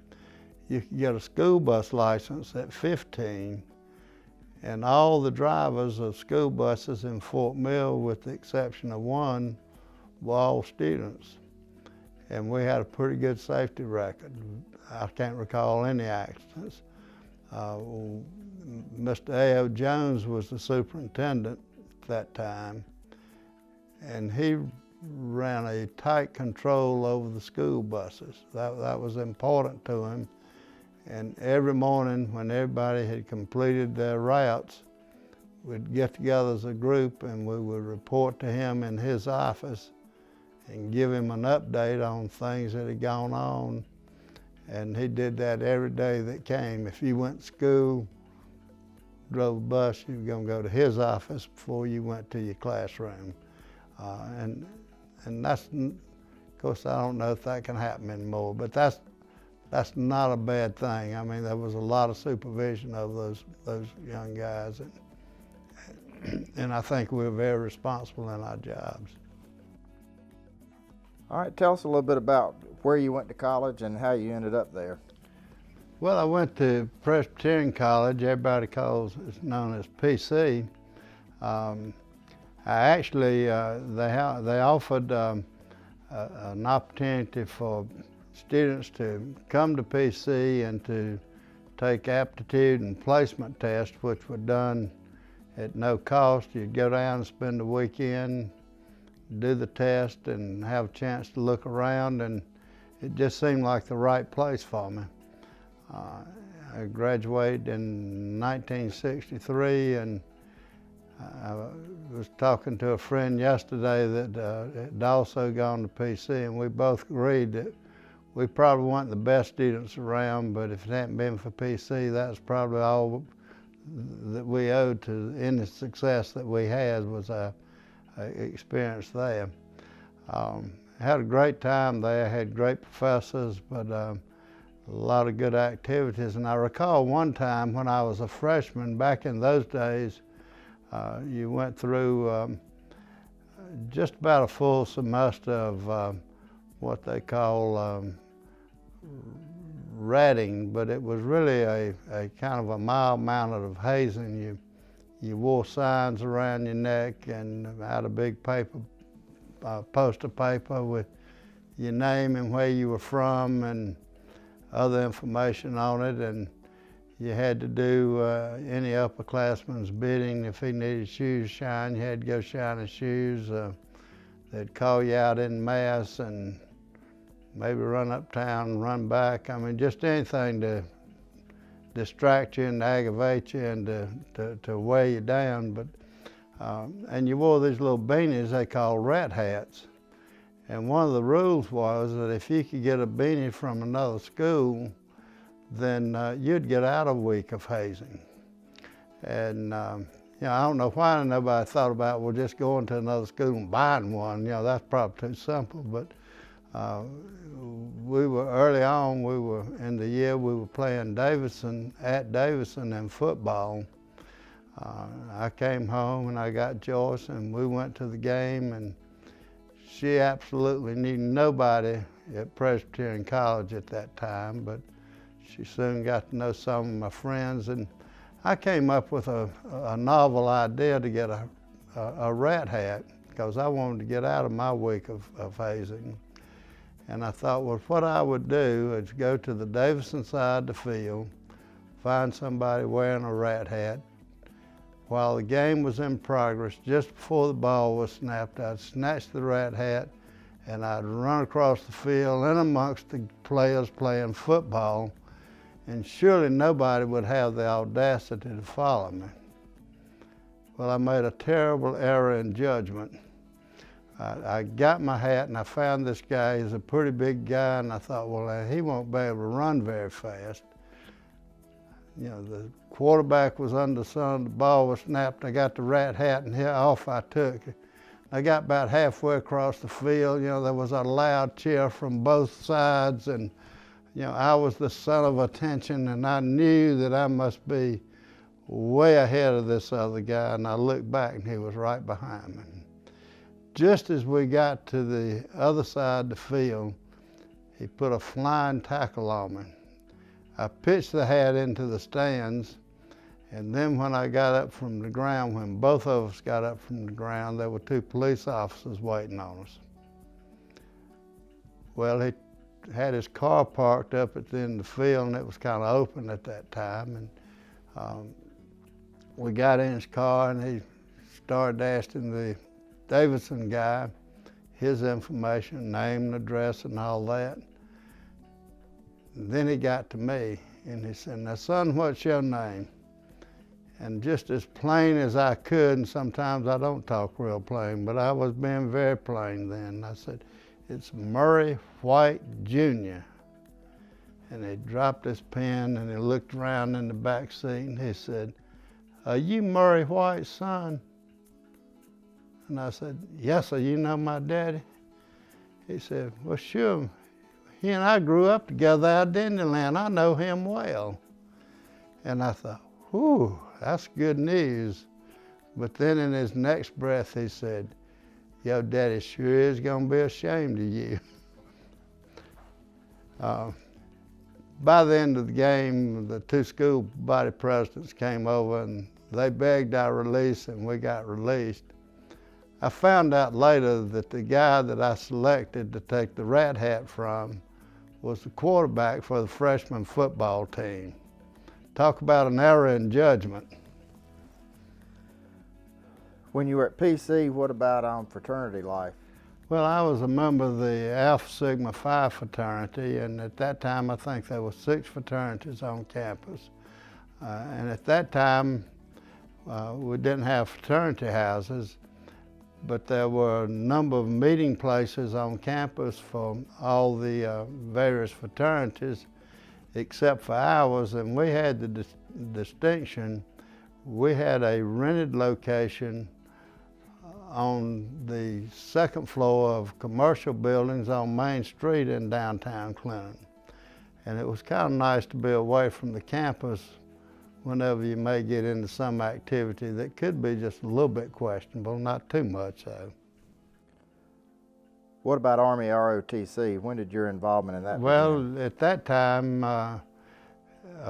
You could get a school bus license at 15. And all the drivers of school buses in Fort Mill, with the exception of one, were all students. And we had a pretty good safety record. I can't recall any accidents. Mr. A.O. Jones was the superintendent at that time, and he ran a tight control over the school buses. That was important to him. And every morning when everybody had completed their routes, we'd get together as a group and we would report to him in his office and give him an update on things that had gone on. And he did that every day that came. If you went to school, drove a bus, you were going to go to his office before you went to your classroom. And that's, of course, I don't know if that can happen anymore, but that's not a bad thing. I mean, there was a lot of supervision of those young guys, and I think we were very responsible in our jobs. All right, tell us a little bit about where you went to college and how you ended up there. Well, I went to Presbyterian College. Everybody calls it's known as PC. I actually, they offered an opportunity for students to come to PC and to take aptitude and placement tests, which were done at no cost. You'd go down and spend the weekend, do the test, and have a chance to look around, and it just seemed like the right place for me. I graduated in 1963, and I was talking to a friend yesterday that had also gone to PC, and we both agreed that we probably weren't the best students around, but if it hadn't been for PC, that's probably all that we owed to any success that we had was our experience there. Had a great time there, had great professors, but a lot of good activities. And I recall one time when I was a freshman, back in those days, you went through just about a full semester of what they call ratting, but it was really a kind of a mild manner of hazing. You wore signs around your neck and had a big paper, poster paper with your name and where you were from and other information on it, and you had to do any upperclassman's bidding. If he needed shoes shined, you had to go shine his shoes. They'd call you out in mass and maybe run uptown and run back. I mean, just anything to distract you and aggravate you and to weigh you down. But and you wore these little beanies they call rat hats. And one of the rules was that if you could get a beanie from another school, then you'd get out a week of hazing. And you know, I don't know why nobody thought about, well, just going to another school and buying one. You know, that's probably too simple. But we were early on, we were in the year we were playing Davidson in football. I came home and I got Joyce and we went to the game, and she absolutely knew nobody at Presbyterian College at that time, but she soon got to know some of my friends, and I came up with a novel idea to get a rat hat because I wanted to get out of my week of hazing. And I thought, well, what I would do is go to the Davidson side of the field, find somebody wearing a rat hat. While the game was in progress, just before the ball was snapped, I'd snatch the rat hat and I'd run across the field in amongst the players playing football. and surely nobody would have the audacity to follow me. Well, I made a terrible error in judgment. I got my hat and I found this guy. He's a pretty big guy, and I thought, well, he won't be able to run very fast. You know, the quarterback was under sun, the ball was snapped. I got the rat hat, and here off I took. I got about halfway across the field. You know, there was a loud cheer from both sides, and you know, I was the center of attention, and I knew that I must be way ahead of this other guy, and I looked back and he was right behind me. Just as we got to the other side of the field, he put a flying tackle on me. I pitched the hat into the stands, and then when I got up from the ground, when both of us got up from the ground, there were 2 police officers waiting on us. Well, he had his car parked up at the end of the field, and it was kind of open at that time, and we got in his car, and he started asking the Davidson guy his information, name and address and all that. And then he got to me, and he said, "Now son, what's your name?" And just as plain as I could, and sometimes I don't talk real plain, but I was being very plain then. I said, "It's Murray White, Jr." And he dropped his pen and he looked around in the back seat and he said, "Are you Murray White's son?" And I said, "Yes, sir, you know my daddy?" He said, "Well, sure. He and I grew up together out of Disneyland. I know him well." And I thought, whew, that's good news. But then in his next breath, he said, "Your daddy sure is gonna be ashamed of you." By the end of the game, the 2 school body presidents came over and they begged our release, and we got released. I found out later that the guy that I selected to take the rat hat from was the quarterback for the freshman football team. Talk about an error in judgment. When you were at PC, what about fraternity life? Well, I was a member of the Alpha Sigma Phi fraternity, and at that time I think there were 6 fraternities on campus. And at that time, we didn't have fraternity houses, but there were a number of meeting places on campus for all the various fraternities, except for ours, and we had the distinction. We had a rented location on the 2nd floor of commercial buildings on Main Street in downtown Clinton. And it was kind of nice to be away from the campus whenever you may get into some activity that could be just a little bit questionable, not too much so. What about Army ROTC? When did your involvement in that begin? Well, at that time, a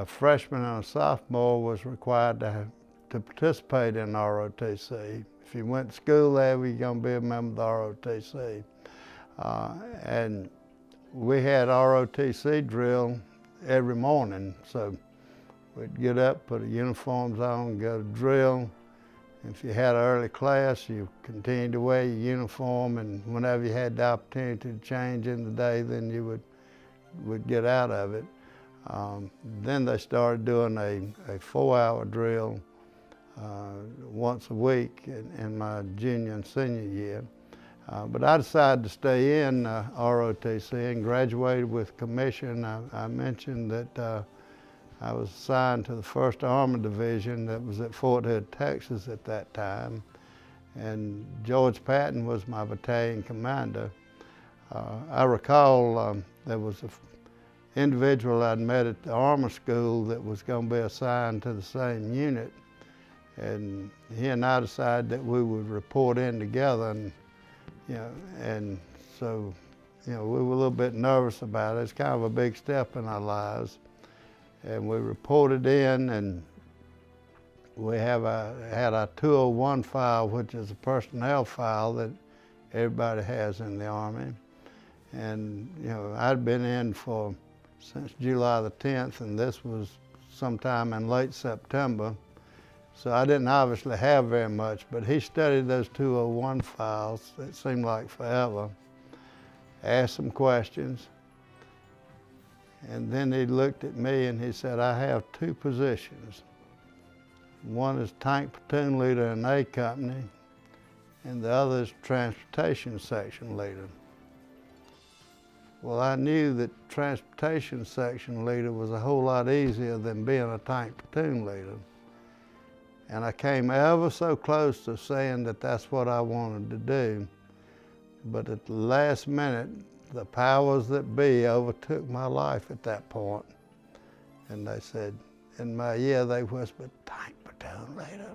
freshman and a sophomore was required to participate in ROTC. If you went to school there, you're going to be a member of the ROTC. And we had ROTC drill every morning, so we'd get up, put our uniforms on, go to drill. If you had an early class, you continued to wear your uniform, and whenever you had the opportunity to change in the day, then you would get out of it. Then they started doing a 4-hour drill once a week in my junior and senior year. But I decided to stay in ROTC and graduated with commission. I mentioned that I was assigned to the 1st Armored Division that was at Fort Hood, Texas at that time. And George Patton was my battalion commander. I recall there was an individual I'd met at the Armor School that was going to be assigned to the same unit. And he and I decided that we would report in together, and so we were a little bit nervous about it. It's kind of a big step in our lives. And we reported in, and we had our 201 file, which is a personnel file that everybody has in the Army. And I'd been in since July the 10th, and this was sometime in late September. So I didn't obviously have very much, but he studied those 201 files. It seemed like forever. Asked some questions. And then he looked at me and he said, I have two positions. One is tank platoon leader in A company, and the other is transportation section leader. Well, I knew that transportation section leader was a whole lot easier than being a tank platoon leader. And I came ever so close to saying that that's what I wanted to do. But at the last minute, the powers that be overtook my life at that point. And they said, in my ear, they whispered, tank platoon leader.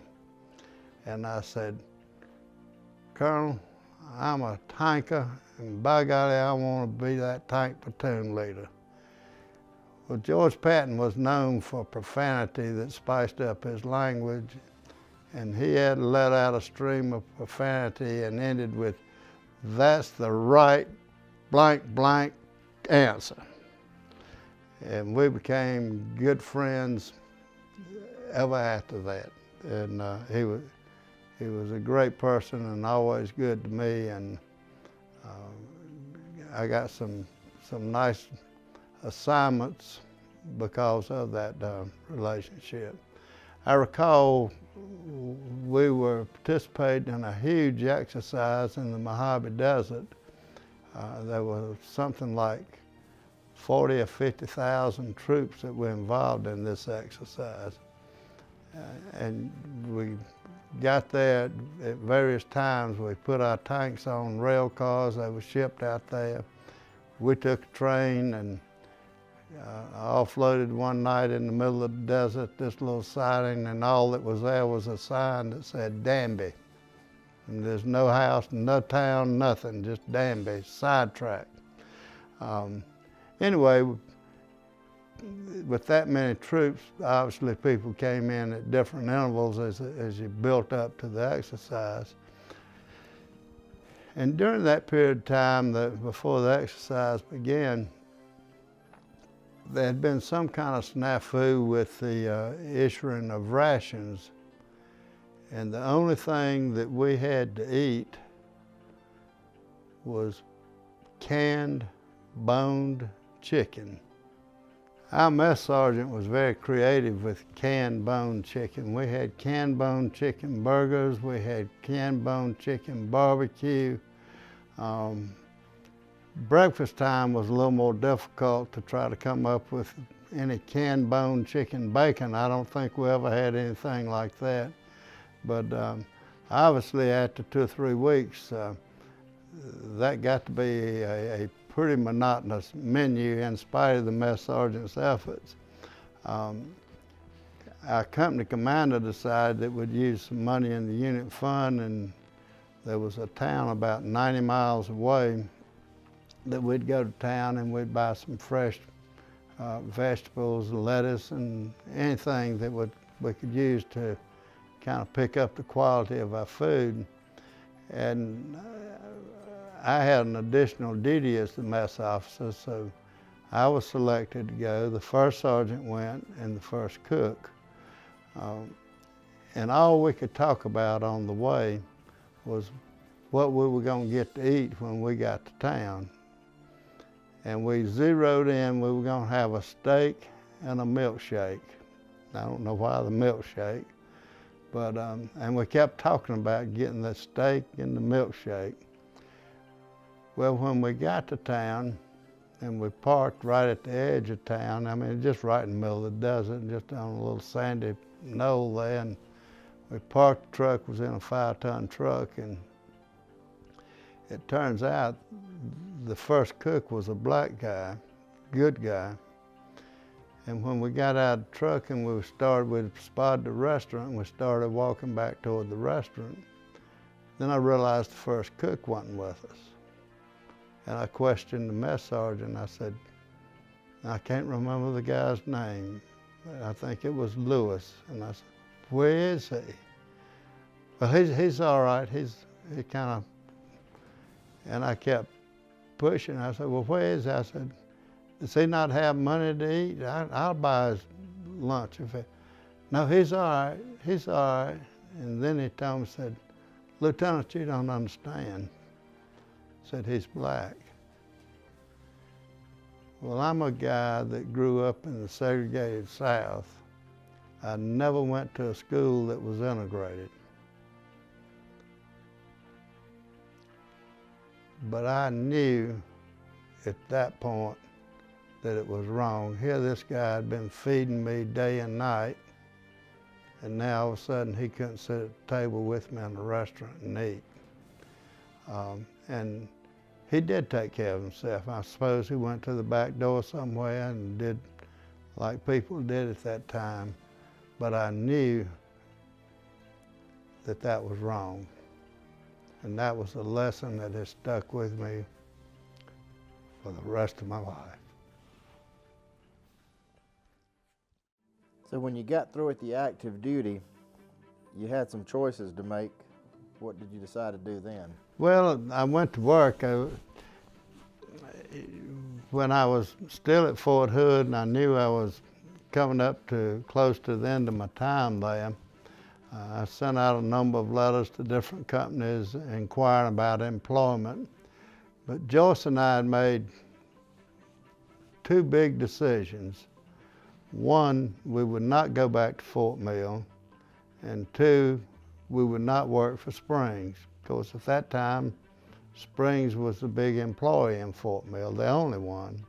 And I said, Colonel, I'm a tanker, and by golly, I want to be that tank platoon leader. Well, George Patton was known for profanity that spiced up his language, and he had let out a stream of profanity and ended with, that's the right blank blank answer. And we became good friends ever after that. And he was a great person and always good to me, and I got some nice assignments because of that relationship. I recall we were participating in a huge exercise in the Mojave Desert. There was something like 40 or 50,000 troops that were involved in this exercise. And we got there at various times. We put our tanks on rail cars that were shipped out there. We took a train and offloaded one night in the middle of the desert, this little siding, and all that was there was a sign that said Danby. And there's no house, no town, nothing, just Danby, sidetrack. Anyway, with that many troops, obviously people came in at different intervals as you built up to the exercise. And during that period of time before the exercise began, there had been some kind of snafu with the issuing of rations. And the only thing that we had to eat was canned, boned chicken. Our mess sergeant was very creative with canned boned chicken. We had canned boned chicken burgers, we had canned boned chicken barbecue. Breakfast time was a little more difficult to try to come up with any canned boned chicken bacon. I don't think we ever had anything like that. But obviously after 2 or 3 weeks, that got to be a pretty monotonous menu in spite of the mess sergeant's efforts. Our company commander decided that we'd use some money in the unit fund, and there was a town about 90 miles away that we'd go to town and we'd buy some fresh vegetables, lettuce, and anything that we could use to kind of pick up the quality of our food. And I had an additional duty as the mess officer, so I was selected to go. The first sergeant went and the first cook. And all we could talk about on the way was what we were going to get to eat when we got to town. And we zeroed in, we were going to have a steak and a milkshake. I don't know why the milkshake, but, and we kept talking about getting the steak and the milkshake. Well, when we got to town and we parked right at the edge of town, I mean, just right in the middle of the desert, just on a little sandy knoll there, and we parked the truck, was in a 5-ton truck, and it turns out the first cook was a black guy, good guy. And when we got out of the truck and we spotted the restaurant and we started walking back toward the restaurant, then I realized the first cook wasn't with us. And I questioned the mess sergeant. I said, I can't remember the guy's name. I think it was Lewis. And I said, where is he? Well, he's all right. He kind of, and I kept pushing. I said, well, where is he? I said, does he not have money to eat? I'll buy his lunch. No, he's all right. He's all right. And then he told me, said, Lieutenant, you don't understand. Said, he's black. Well, I'm a guy that grew up in the segregated South. I never went to a school that was integrated. But I knew at that point that it was wrong. Here this guy had been feeding me day and night, and now all of a sudden he couldn't sit at the table with me in the restaurant and eat. And he did take care of himself. I suppose he went to the back door somewhere and did like people did at that time, but I knew that that was wrong. And that was a lesson that has stuck with me for the rest of my life. So when you got through with the active duty, you had some choices to make. What did you decide to do then? Well, I went to work. When I was still at Fort Hood and I knew I was coming up to close to the end of my time there, I sent out a number of letters to different companies inquiring about employment. But Joyce and I had made two big decisions. One, we would not go back to Fort Mill, and two, we would not work for Springs. Of course, at that time, Springs was the big employee in Fort Mill, the only one.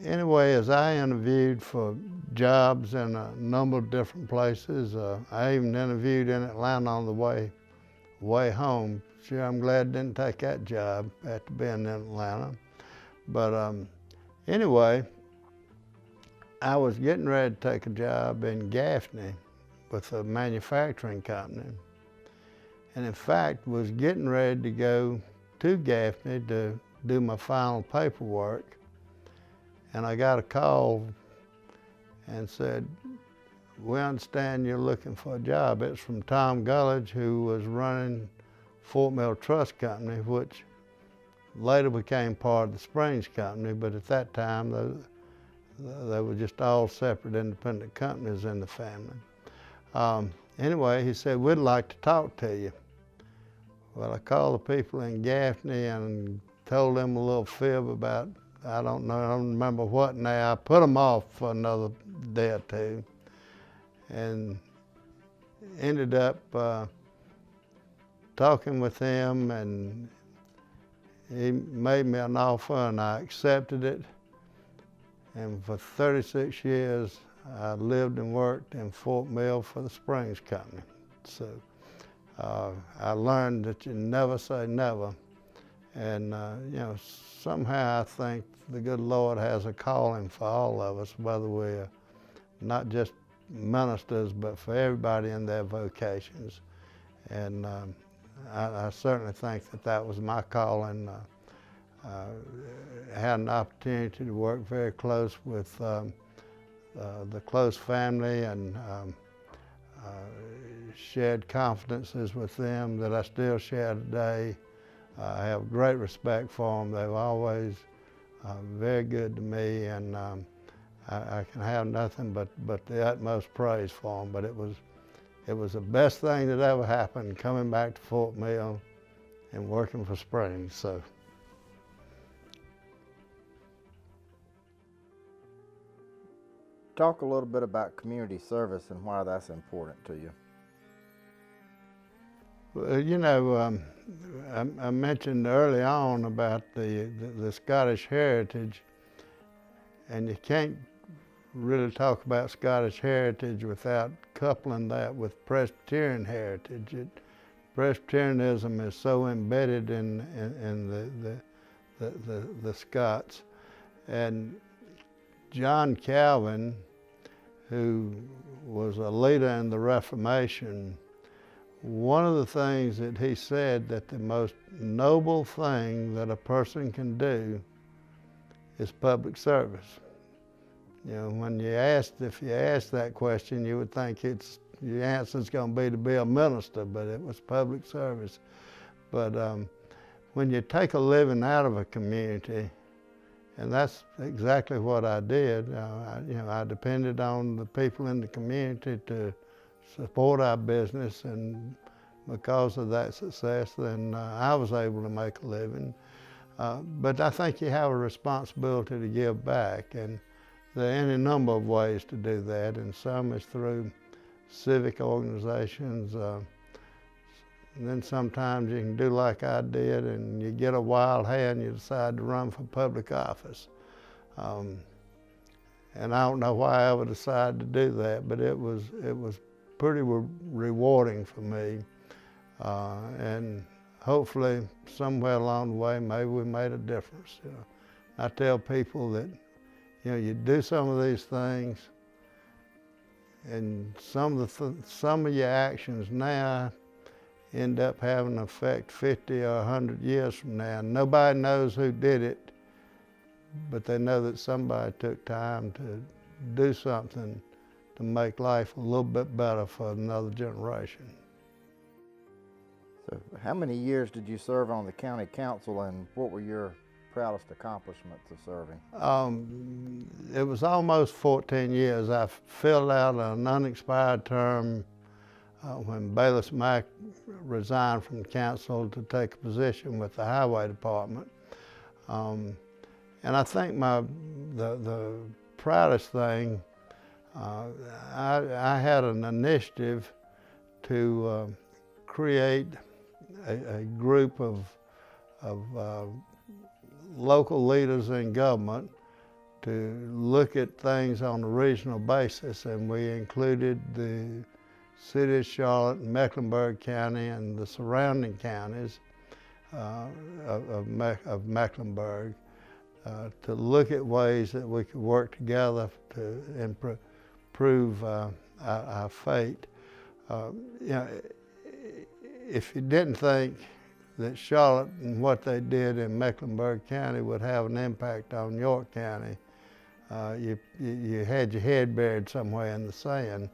Anyway, as I interviewed for jobs in a number of different places, I even interviewed in Atlanta on the way home. Sure, I'm glad I didn't take that job after being in Atlanta. But anyway, I was getting ready to take a job in Gaffney with a manufacturing company. And in fact, was getting ready to go to Gaffney to do my final paperwork. And I got a call and said, "We understand you're looking for a job." It's from Tom Gullidge, who was running Fort Mill Trust Company, which later became part of the Springs Company, but at that time, they were just all separate independent companies in the family. Anyway, he said, "We'd like to talk to you." Well, I called the people in Gaffney and told them a little fib about, I don't remember what now. I put them off for another day or two and ended up talking with him, and he made me an offer and I accepted it. And for 36 years, I lived and worked in Fort Mill for the Springs Company. So I learned that you never say never. And you know, somehow I think the good Lord has a calling for all of us, whether we're not just ministers, but for everybody in their vocations. And I certainly think that that was my calling. I had an opportunity to work very close with the close family and shared confidences with them that I still share today. I have great respect for them. They've always very good to me, and I can have nothing but the utmost praise for them. But it was the best thing that ever happened, coming back to Fort Mill and working for Springs. So. Talk a little bit about community service and why that's important to you. Well, you know, I mentioned early on about the Scottish heritage, and you can't really talk about Scottish heritage without coupling that with Presbyterian heritage. Presbyterianism is so embedded in the Scots, and John Calvin, who was a leader in the Reformation, one of the things that he said, that the most noble thing that a person can do is public service. You know, when if you ask that question, you would think your answer's going to be a minister, but it was public service. But when you take a living out of a community, and that's exactly what I did. I depended on the people in the community to support our business, and because of that success, then I was able to make a living. But I think you have a responsibility to give back, and there are any number of ways to do that, and some is through civic organizations. And then sometimes you can do like I did, and you get a wild hand, you decide to run for public office. And I don't know why I ever decided to do that, but it was pretty rewarding for me. And hopefully somewhere along the way, maybe we made a difference. You know, I tell people that, you know, you do some of these things, and some of your actions now end up having an effect 50 or 100 years from now. Nobody knows who did it, but they know that somebody took time to do something to make life a little bit better for another generation. So how many years did you serve on the county council, and what were your proudest accomplishments of serving? It was almost 14 years. I filled out an unexpired term when Bayless Mack resigned from the council to take a position with the highway department. And I think the proudest thing, I had an initiative to create a group of local leaders in government to look at things on a regional basis, and we included the city of Charlotte, Mecklenburg County, and the surrounding counties of Mecklenburg to look at ways that we could work together to improve our fate. You know, if you didn't think that Charlotte and what they did in Mecklenburg County would have an impact on York County, you had your head buried somewhere in the sand.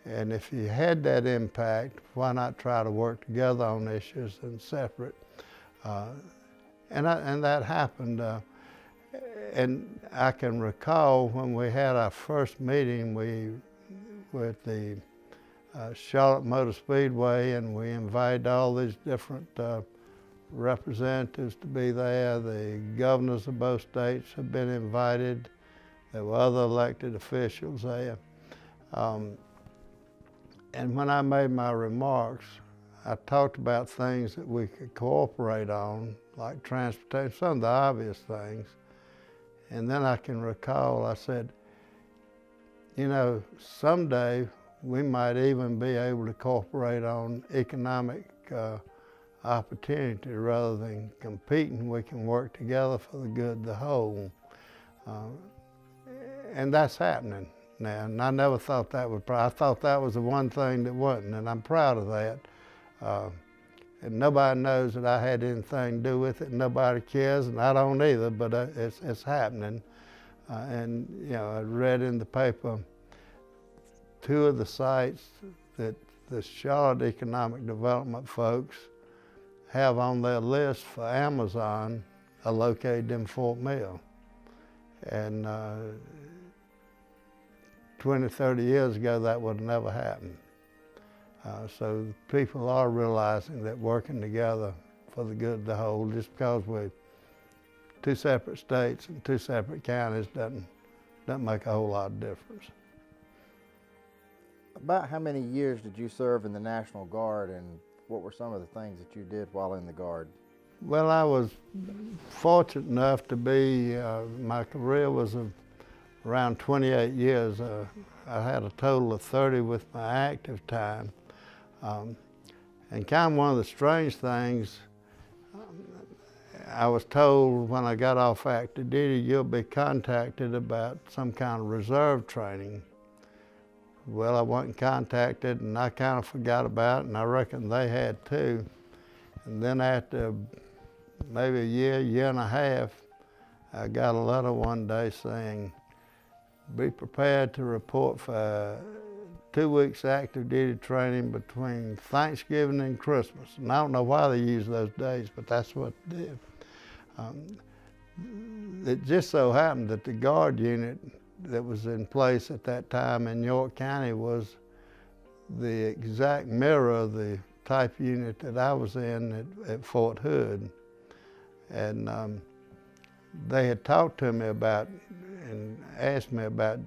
And if you had that impact, why not try to work together on issues and separate? And that happened. And I can recall when we had our first meeting with the Charlotte Motor Speedway, and we invited all these different representatives to be there. The governors of both states had been invited. There were other elected officials there. And when I made my remarks, I talked about things that we could cooperate on, like transportation, some of the obvious things. And then I can recall, I said, you know, someday we might even be able to cooperate on economic opportunity rather than competing. We can work together for the good of the whole. And that's happening now, and I never thought that would, I thought that was the one thing that wasn't, and I'm proud of that. And nobody knows that I had anything to do with it, and nobody cares, and I don't either, but it's happening. And you know, I read in the paper 2 of the sites that the Charlotte Economic Development folks have on their list for Amazon are located in Fort Mill. And 20, 30 years ago, that would have never happened. So people are realizing that working together for the good of the whole, just because we're 2 separate states and 2 separate counties doesn't make a whole lot of difference. About how many years did you serve in the National Guard, and what were some of the things that you did while in the Guard? Well, I was fortunate enough to be, my career was around 28 years. I had a total of 30 with my active time. And kind of one of the strange things, I was told when I got off active duty, you'll be contacted about some kind of reserve training. Well, I wasn't contacted, and I kind of forgot about it, and I reckon they had too. And then after maybe a year and a half, I got a letter one day saying, be prepared to report for 2 weeks active duty training between Thanksgiving and Christmas. And I don't know why they use those days, but that's what they did. It just so happened that the Guard unit that was in place at that time in York County was the exact mirror of the type unit that I was in at Fort Hood. And they had talked to me about and asked me about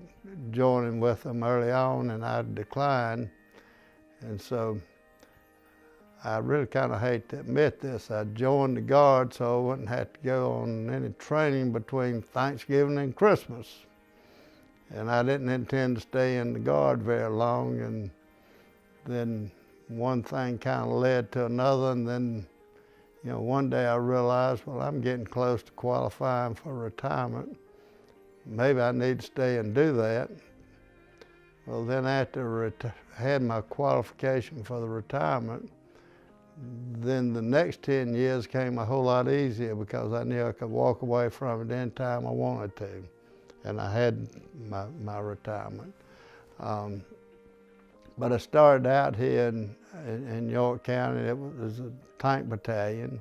joining with them early on, and I declined. And so I really kind of hate to admit this. I joined the Guard so I wouldn't have to go on any training between Thanksgiving and Christmas. And I didn't intend to stay in the Guard very long, and then one thing kind of led to another, and then, you know, one day I realized, well, I'm getting close to qualifying for retirement. Maybe I need to stay and do that. Well, then after I had my qualification for the retirement, then the next 10 years came a whole lot easier because I knew I could walk away from it anytime I wanted to. And I had my retirement. But I started out here in York County. It was a tank battalion.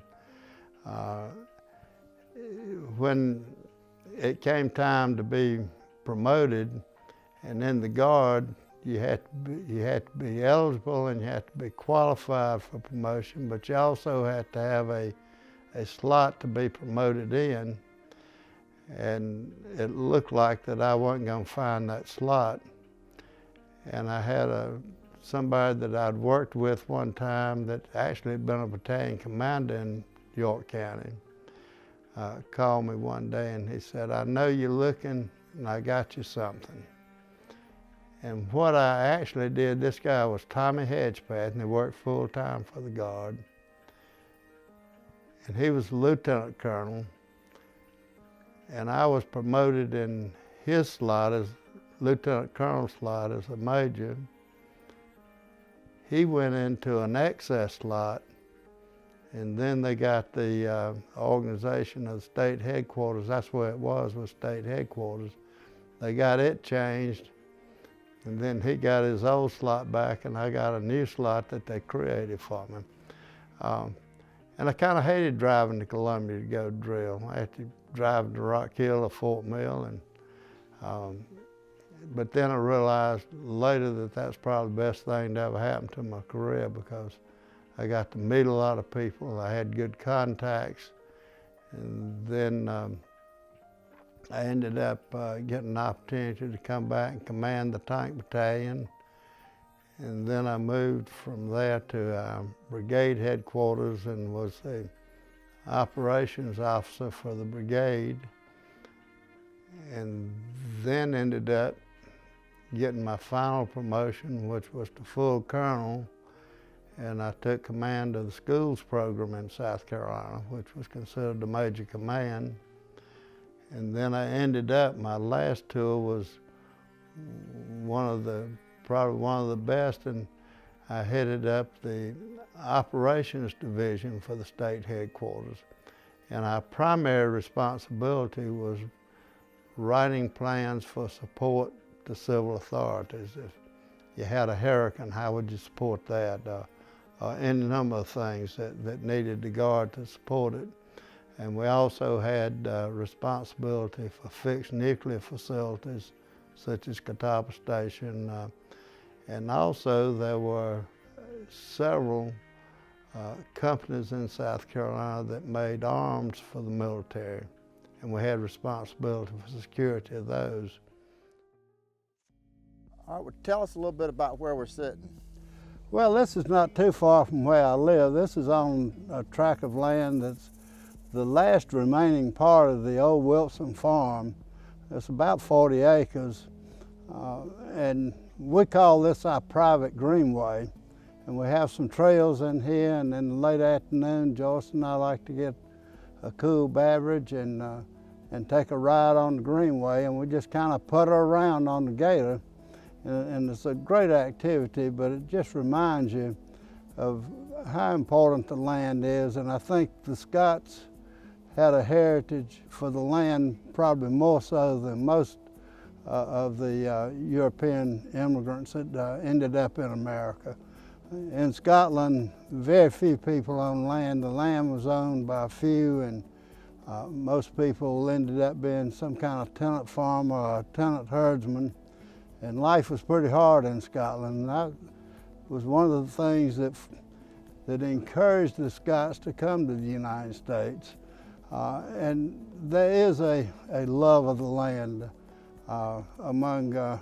When it came time to be promoted, and in the Guard, you had to be eligible and you had to be qualified for promotion, but you also had to have a slot to be promoted in. And it looked like that I wasn't going to find that slot. And I had somebody that I'd worked with one time that actually had been a battalion commander in York County, called me one day and he said, "I know you're looking and I got you something." And what I actually did, this guy was Tommy Hedgepath, and he worked full-time for the Guard. And he was a lieutenant colonel, and I was promoted in his slot as lieutenant colonel slot as a major. He went into an excess slot, and then they got the organization of the state headquarters. That's where it was state headquarters. They got it changed, and then he got his old slot back, and I got a new slot that they created for me. And I kind of hated driving to Columbia to go drill. I had to drive to Rock Hill or Fort Mill, and but then I realized later that that's probably the best thing to ever happen to my career, because I got to meet a lot of people. I had good contacts, and then I ended up getting an opportunity to come back and command the tank battalion. And then I moved from there to brigade headquarters and was the operations officer for the brigade. And then ended up getting my final promotion, which was to full colonel. And I took command of the schools program in South Carolina, which was considered the major command. And then I ended up, my last tour was probably one of the best, and I headed up the operations division for the state headquarters. And our primary responsibility was writing plans for support to civil authorities. If you had a hurricane, how would you support that? Any number of things that needed the Guard to support it. And we also had responsibility for fixed nuclear facilities, such as Catawba Station. And also there were several companies in South Carolina that made arms for the military. And we had responsibility for the security of those. All right, well, tell us a little bit about where we're sitting. Well, this is not too far from where I live. This is on a tract of land that's the last remaining part of the old Wilson farm. It's about 40 acres, and we call this our private greenway. And we have some trails in here, and in the late afternoon, Joyce and I like to get a cool beverage and take a ride on the greenway, and we just kind of putter around on the gator. And it's a great activity, but it just reminds you of how important the land is. And I think the Scots had a heritage for the land probably more so than most of the European immigrants that ended up in America. In Scotland, very few people owned land. The land was owned by a few, and most people ended up being some kind of tenant farmer or tenant herdsman. And life was pretty hard in Scotland. And that was one of the things that encouraged the Scots to come to the United States. And there is a love of the land among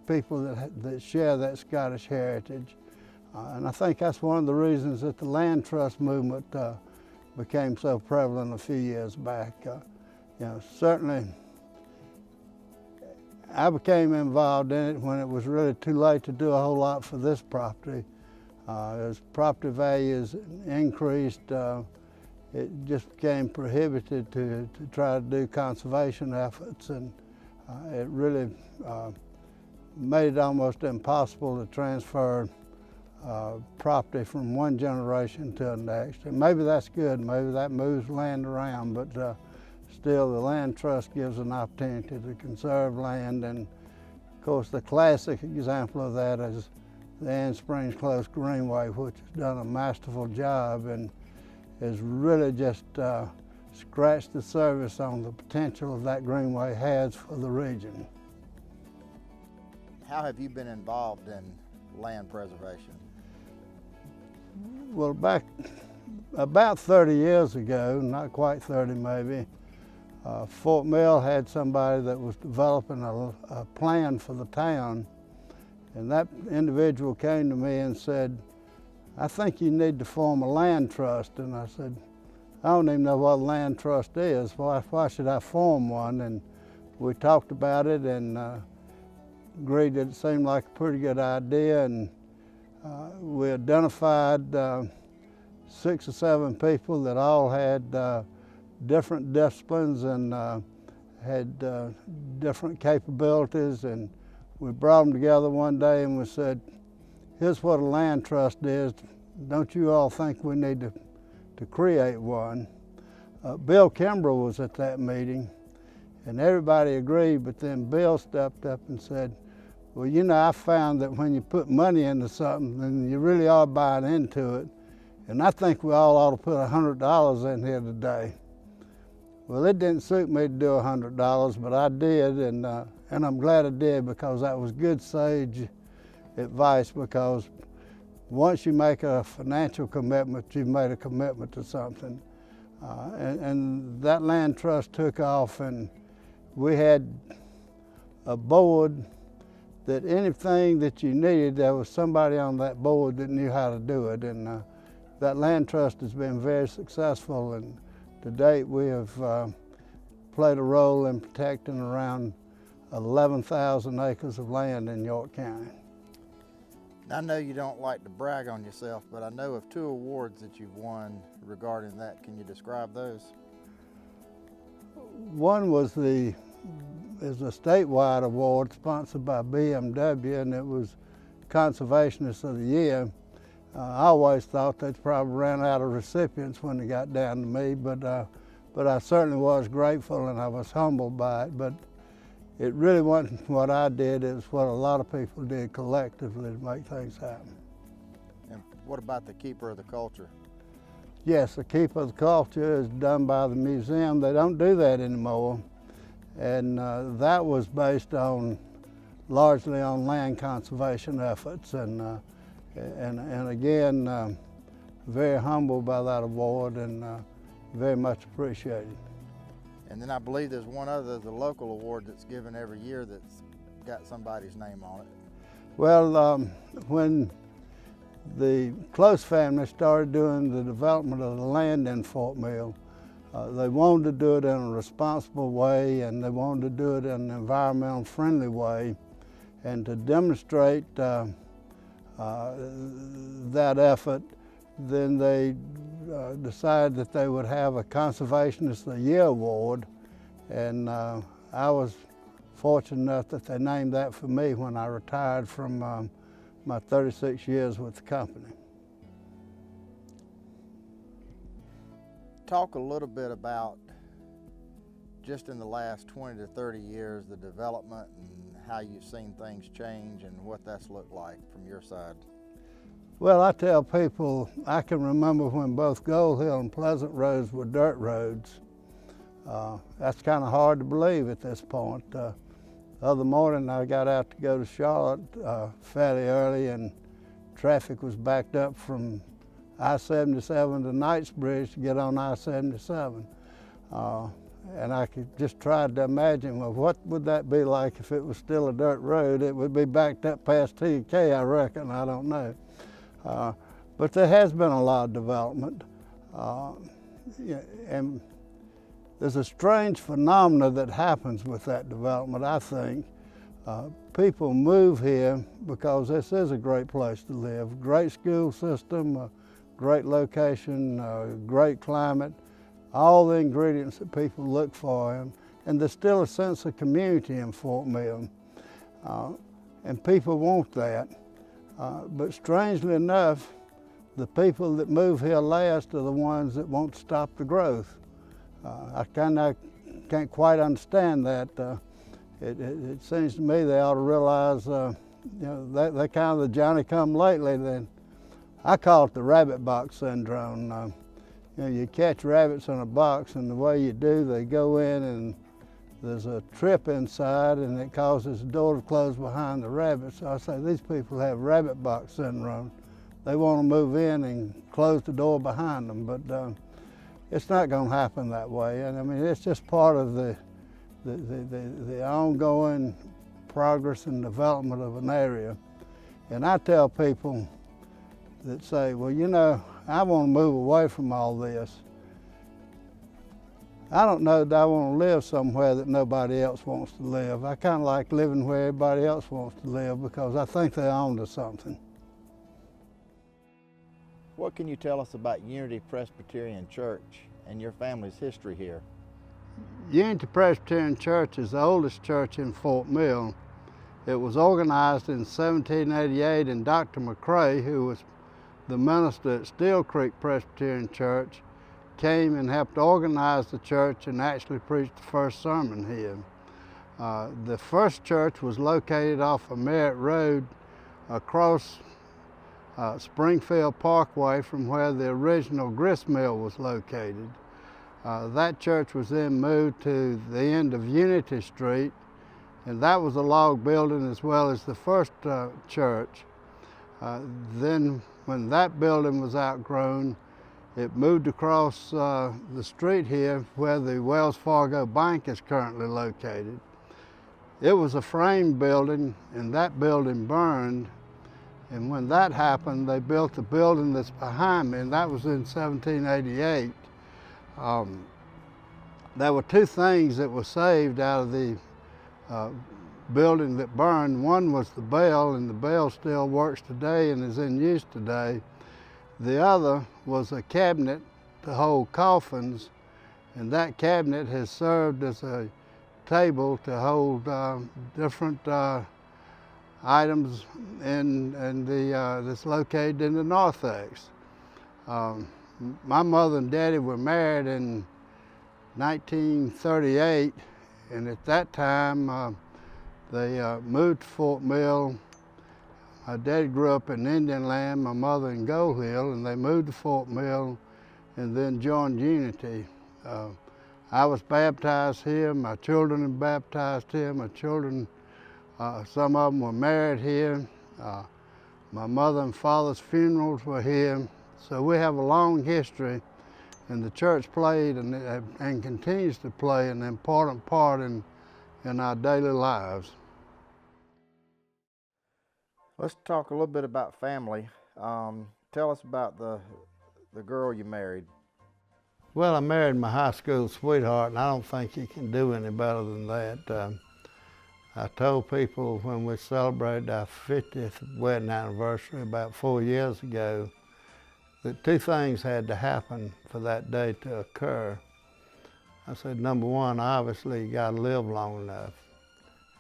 people that share that Scottish heritage. And I think that's one of the reasons that the land trust movement became so prevalent a few years back. Certainly I became involved in it when it was really too late to do a whole lot for this property. As property values increased, it just became prohibited to try to do conservation efforts, and it really made it almost impossible to transfer property from one generation to the next. And maybe that's good, maybe that moves land around, but still the land trust gives an opportunity to conserve land. And of course the classic example of that is the Ann Springs Close Greenway, which has done a masterful job and has really just scratched the surface on the potential that Greenway has for the region. How have you been involved in land preservation? Well, back about 30 years ago, not quite 30 maybe, Fort Mill had somebody that was developing a plan for the town, and that individual came to me and said, "I think you need to form a land trust." And I said, "I don't even know what a land trust is. Why should I form one?" And we talked about it and agreed that it seemed like a pretty good idea, and we identified 6 or 7 people that all had different disciplines and had different capabilities, and we brought them together one day and we said, "Here's what a land trust is. Don't you all think we need to create one?" Bill Kimbrell was at that meeting, and everybody agreed, but then Bill stepped up and said, "Well, you know, I found that when you put money into something, then you really are buying into it, and I think we all ought to put $100 in here today." Well, it didn't suit me to do $100, but I did, and I'm glad I did, because that was good sage advice, because once you make a financial commitment, you've made a commitment to something. And that land trust took off, and we had a board that anything that you needed, there was somebody on that board that knew how to do it. And that land trust has been very successful, and to date we have played a role in protecting around 11,000 acres of land in York County. I know you don't like to brag on yourself, but I know of 2 awards that you've won regarding that. Can you describe those? One is a statewide award sponsored by BMW, and it was Conservationist of the Year. I always thought they probably ran out of recipients when they got down to me, but I certainly was grateful and I was humbled by it. But it really wasn't what I did, it was what a lot of people did collectively to make things happen. And what about the Keeper of the Culture? Yes, the Keeper of the Culture is done by the museum. They don't do that anymore. And that was based on largely on land conservation efforts, and again, very humbled by that award and very much appreciated. And then I believe there's one other, the local award that's given every year that's got somebody's name on it. Well, when the Close family started doing the development of the land in Fort Mill, they wanted to do it in a responsible way, and they wanted to do it in an environmental friendly way. And to demonstrate that effort, then they decided that they would have a Conservationist of the Year award. And I was fortunate enough that they named that for me when I retired from my 36 years with the company. Talk a little bit about, just in the last 20 to 30 years, the development and how you've seen things change and what that's looked like from your side. Well, I tell people, I can remember when both Gold Hill and Pleasant Roads were dirt roads. That's kind of hard to believe at this point. The other morning I got out to go to Charlotte fairly early, and traffic was backed up from I-77 to Knightsbridge to get on I-77. And I could just try to imagine, well, what would that be like if it was still a dirt road? It would be backed up past T&K, I reckon, I don't know. But there has been a lot of development. Yeah, and there's a strange phenomena that happens with that development, I think. People move here because this is a great place to live. Great school system, a great location, great climate, all the ingredients that people look for. And there's still a sense of community in Fort Mill. And people want that. But strangely enough, the people that move here last are the ones that won't stop the growth. I can't quite understand that. It seems to me they ought to realize, you know, they're kind of the Johnny-come-lately. Then I call it the rabbit box syndrome. You know, you catch rabbits in a box, and the way you do, they go in and there's a trip inside, and it causes the door to close behind the rabbit. So I say these people have rabbit box syndrome. They want to move in and close the door behind them, but it's not going to happen that way. And I mean, it's just part of the ongoing progress and development of an area. And I tell people that say, well, you know, I want to move away from all this. I don't know that I want to live somewhere that nobody else wants to live. I kind of like living where everybody else wants to live because I think they're on to something. What can you tell us about Unity Presbyterian Church and your family's history here? Unity Presbyterian Church is the oldest church in Fort Mill. It was organized in 1788, and Dr. McCrae, who was the minister at Steel Creek Presbyterian Church, came and helped organize the church and actually preached the first sermon here. The first church was located off of Merritt Road across Springfield Parkway from where the original grist mill was located. That church was then moved to the end of Unity Street, and that was a log building as well as the first church. Then when that building was outgrown, it moved across the street here where the Wells Fargo Bank is currently located. It was a frame building, and that building burned. And when that happened, they built the building that's behind me, and that was in 1788. There were two things that were saved out of the building that burned. One was the bell, and the bell still works today and is in use today. The other was a cabinet to hold coffins, and that cabinet has served as a table to hold different items that's located in the narthex. My mother and daddy were married in 1938, and at that time they moved to Fort Mill. My dad grew up in Indian Land, my mother in Gold Hill, and they moved to Fort Mill and then joined Unity. I was baptized here, my children were baptized here, my children, some of them were married here. My mother and father's funerals were here. So we have a long history, and the church played and continues to play an important part in our daily lives. Let's talk a little bit about family. Tell us about the girl you married. Well, I married my high school sweetheart, and I don't think you can do any better than that. I told people when we celebrated our 50th wedding anniversary about 4 years ago that two things had to happen for that day to occur. I said, number one, obviously you gotta live long enough.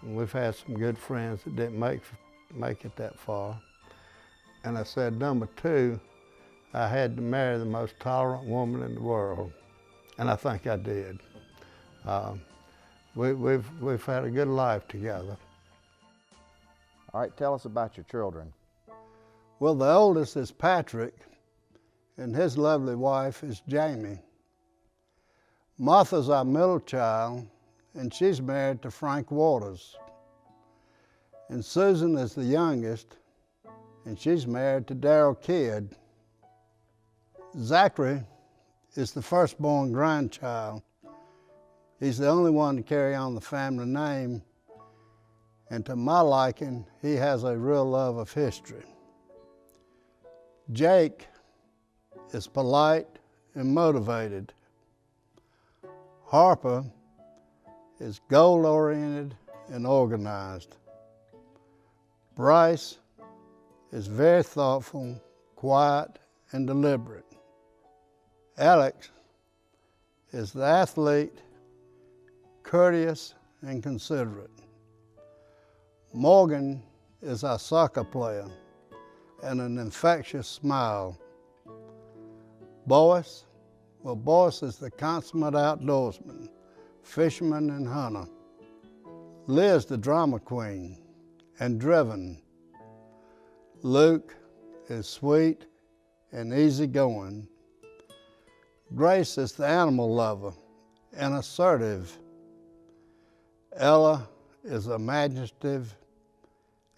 And we've had some good friends that didn't make it that far. And I said, number two, I had to marry the most tolerant woman in the world. And I think I did. We've had a good life together. All right, tell us about your children. Well, the oldest is Patrick, and his lovely wife is Jamie. Martha's our middle child, and she's married to Frank Waters. And Susan is the youngest, and she's married to Darrell Kidd. Zachary is the firstborn grandchild, He's the only one to carry on the family name, and to my liking, he has a real love of history. Jake is polite and motivated. Harper is goal-oriented and organized. Bryce is very thoughtful, quiet, and deliberate. Alex is the athlete, courteous and considerate. Morgan is our soccer player and an infectious smile. Boyce is the consummate outdoorsman, fisherman and hunter. Liz, the drama queen and driven. Luke is sweet and easygoing. Grace is the animal lover and assertive. Ella is imaginative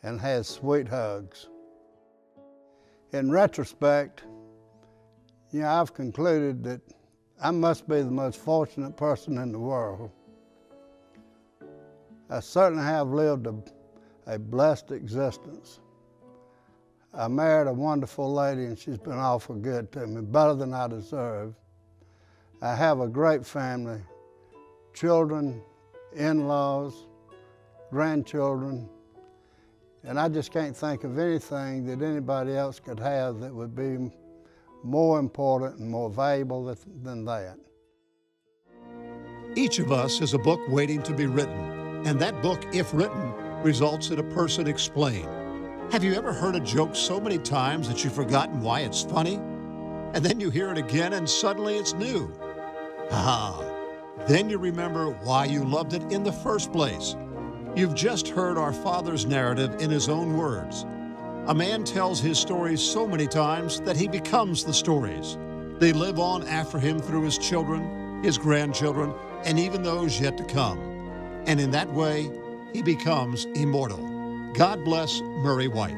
and has sweet hugs. In retrospect, I've concluded that I must be the most fortunate person in the world. I certainly have lived a blessed existence. I married a wonderful lady and she's been awful good to me, better than I deserve. I have a great family, children, in-laws, grandchildren, and I just can't think of anything that anybody else could have that would be more important and more valuable than that. Each of us has a book waiting to be written, and that book, if written, results in a person explained. Have you ever heard a joke so many times that you've forgotten why it's funny? And then you hear it again and suddenly it's new. Then you remember why you loved it in the first place. You've just heard our Father's narrative in his own words. A man tells his stories so many times that he becomes the stories. They live on after him through his children, his grandchildren, and even those yet to come. And in that way, he becomes immortal. God bless Murray White.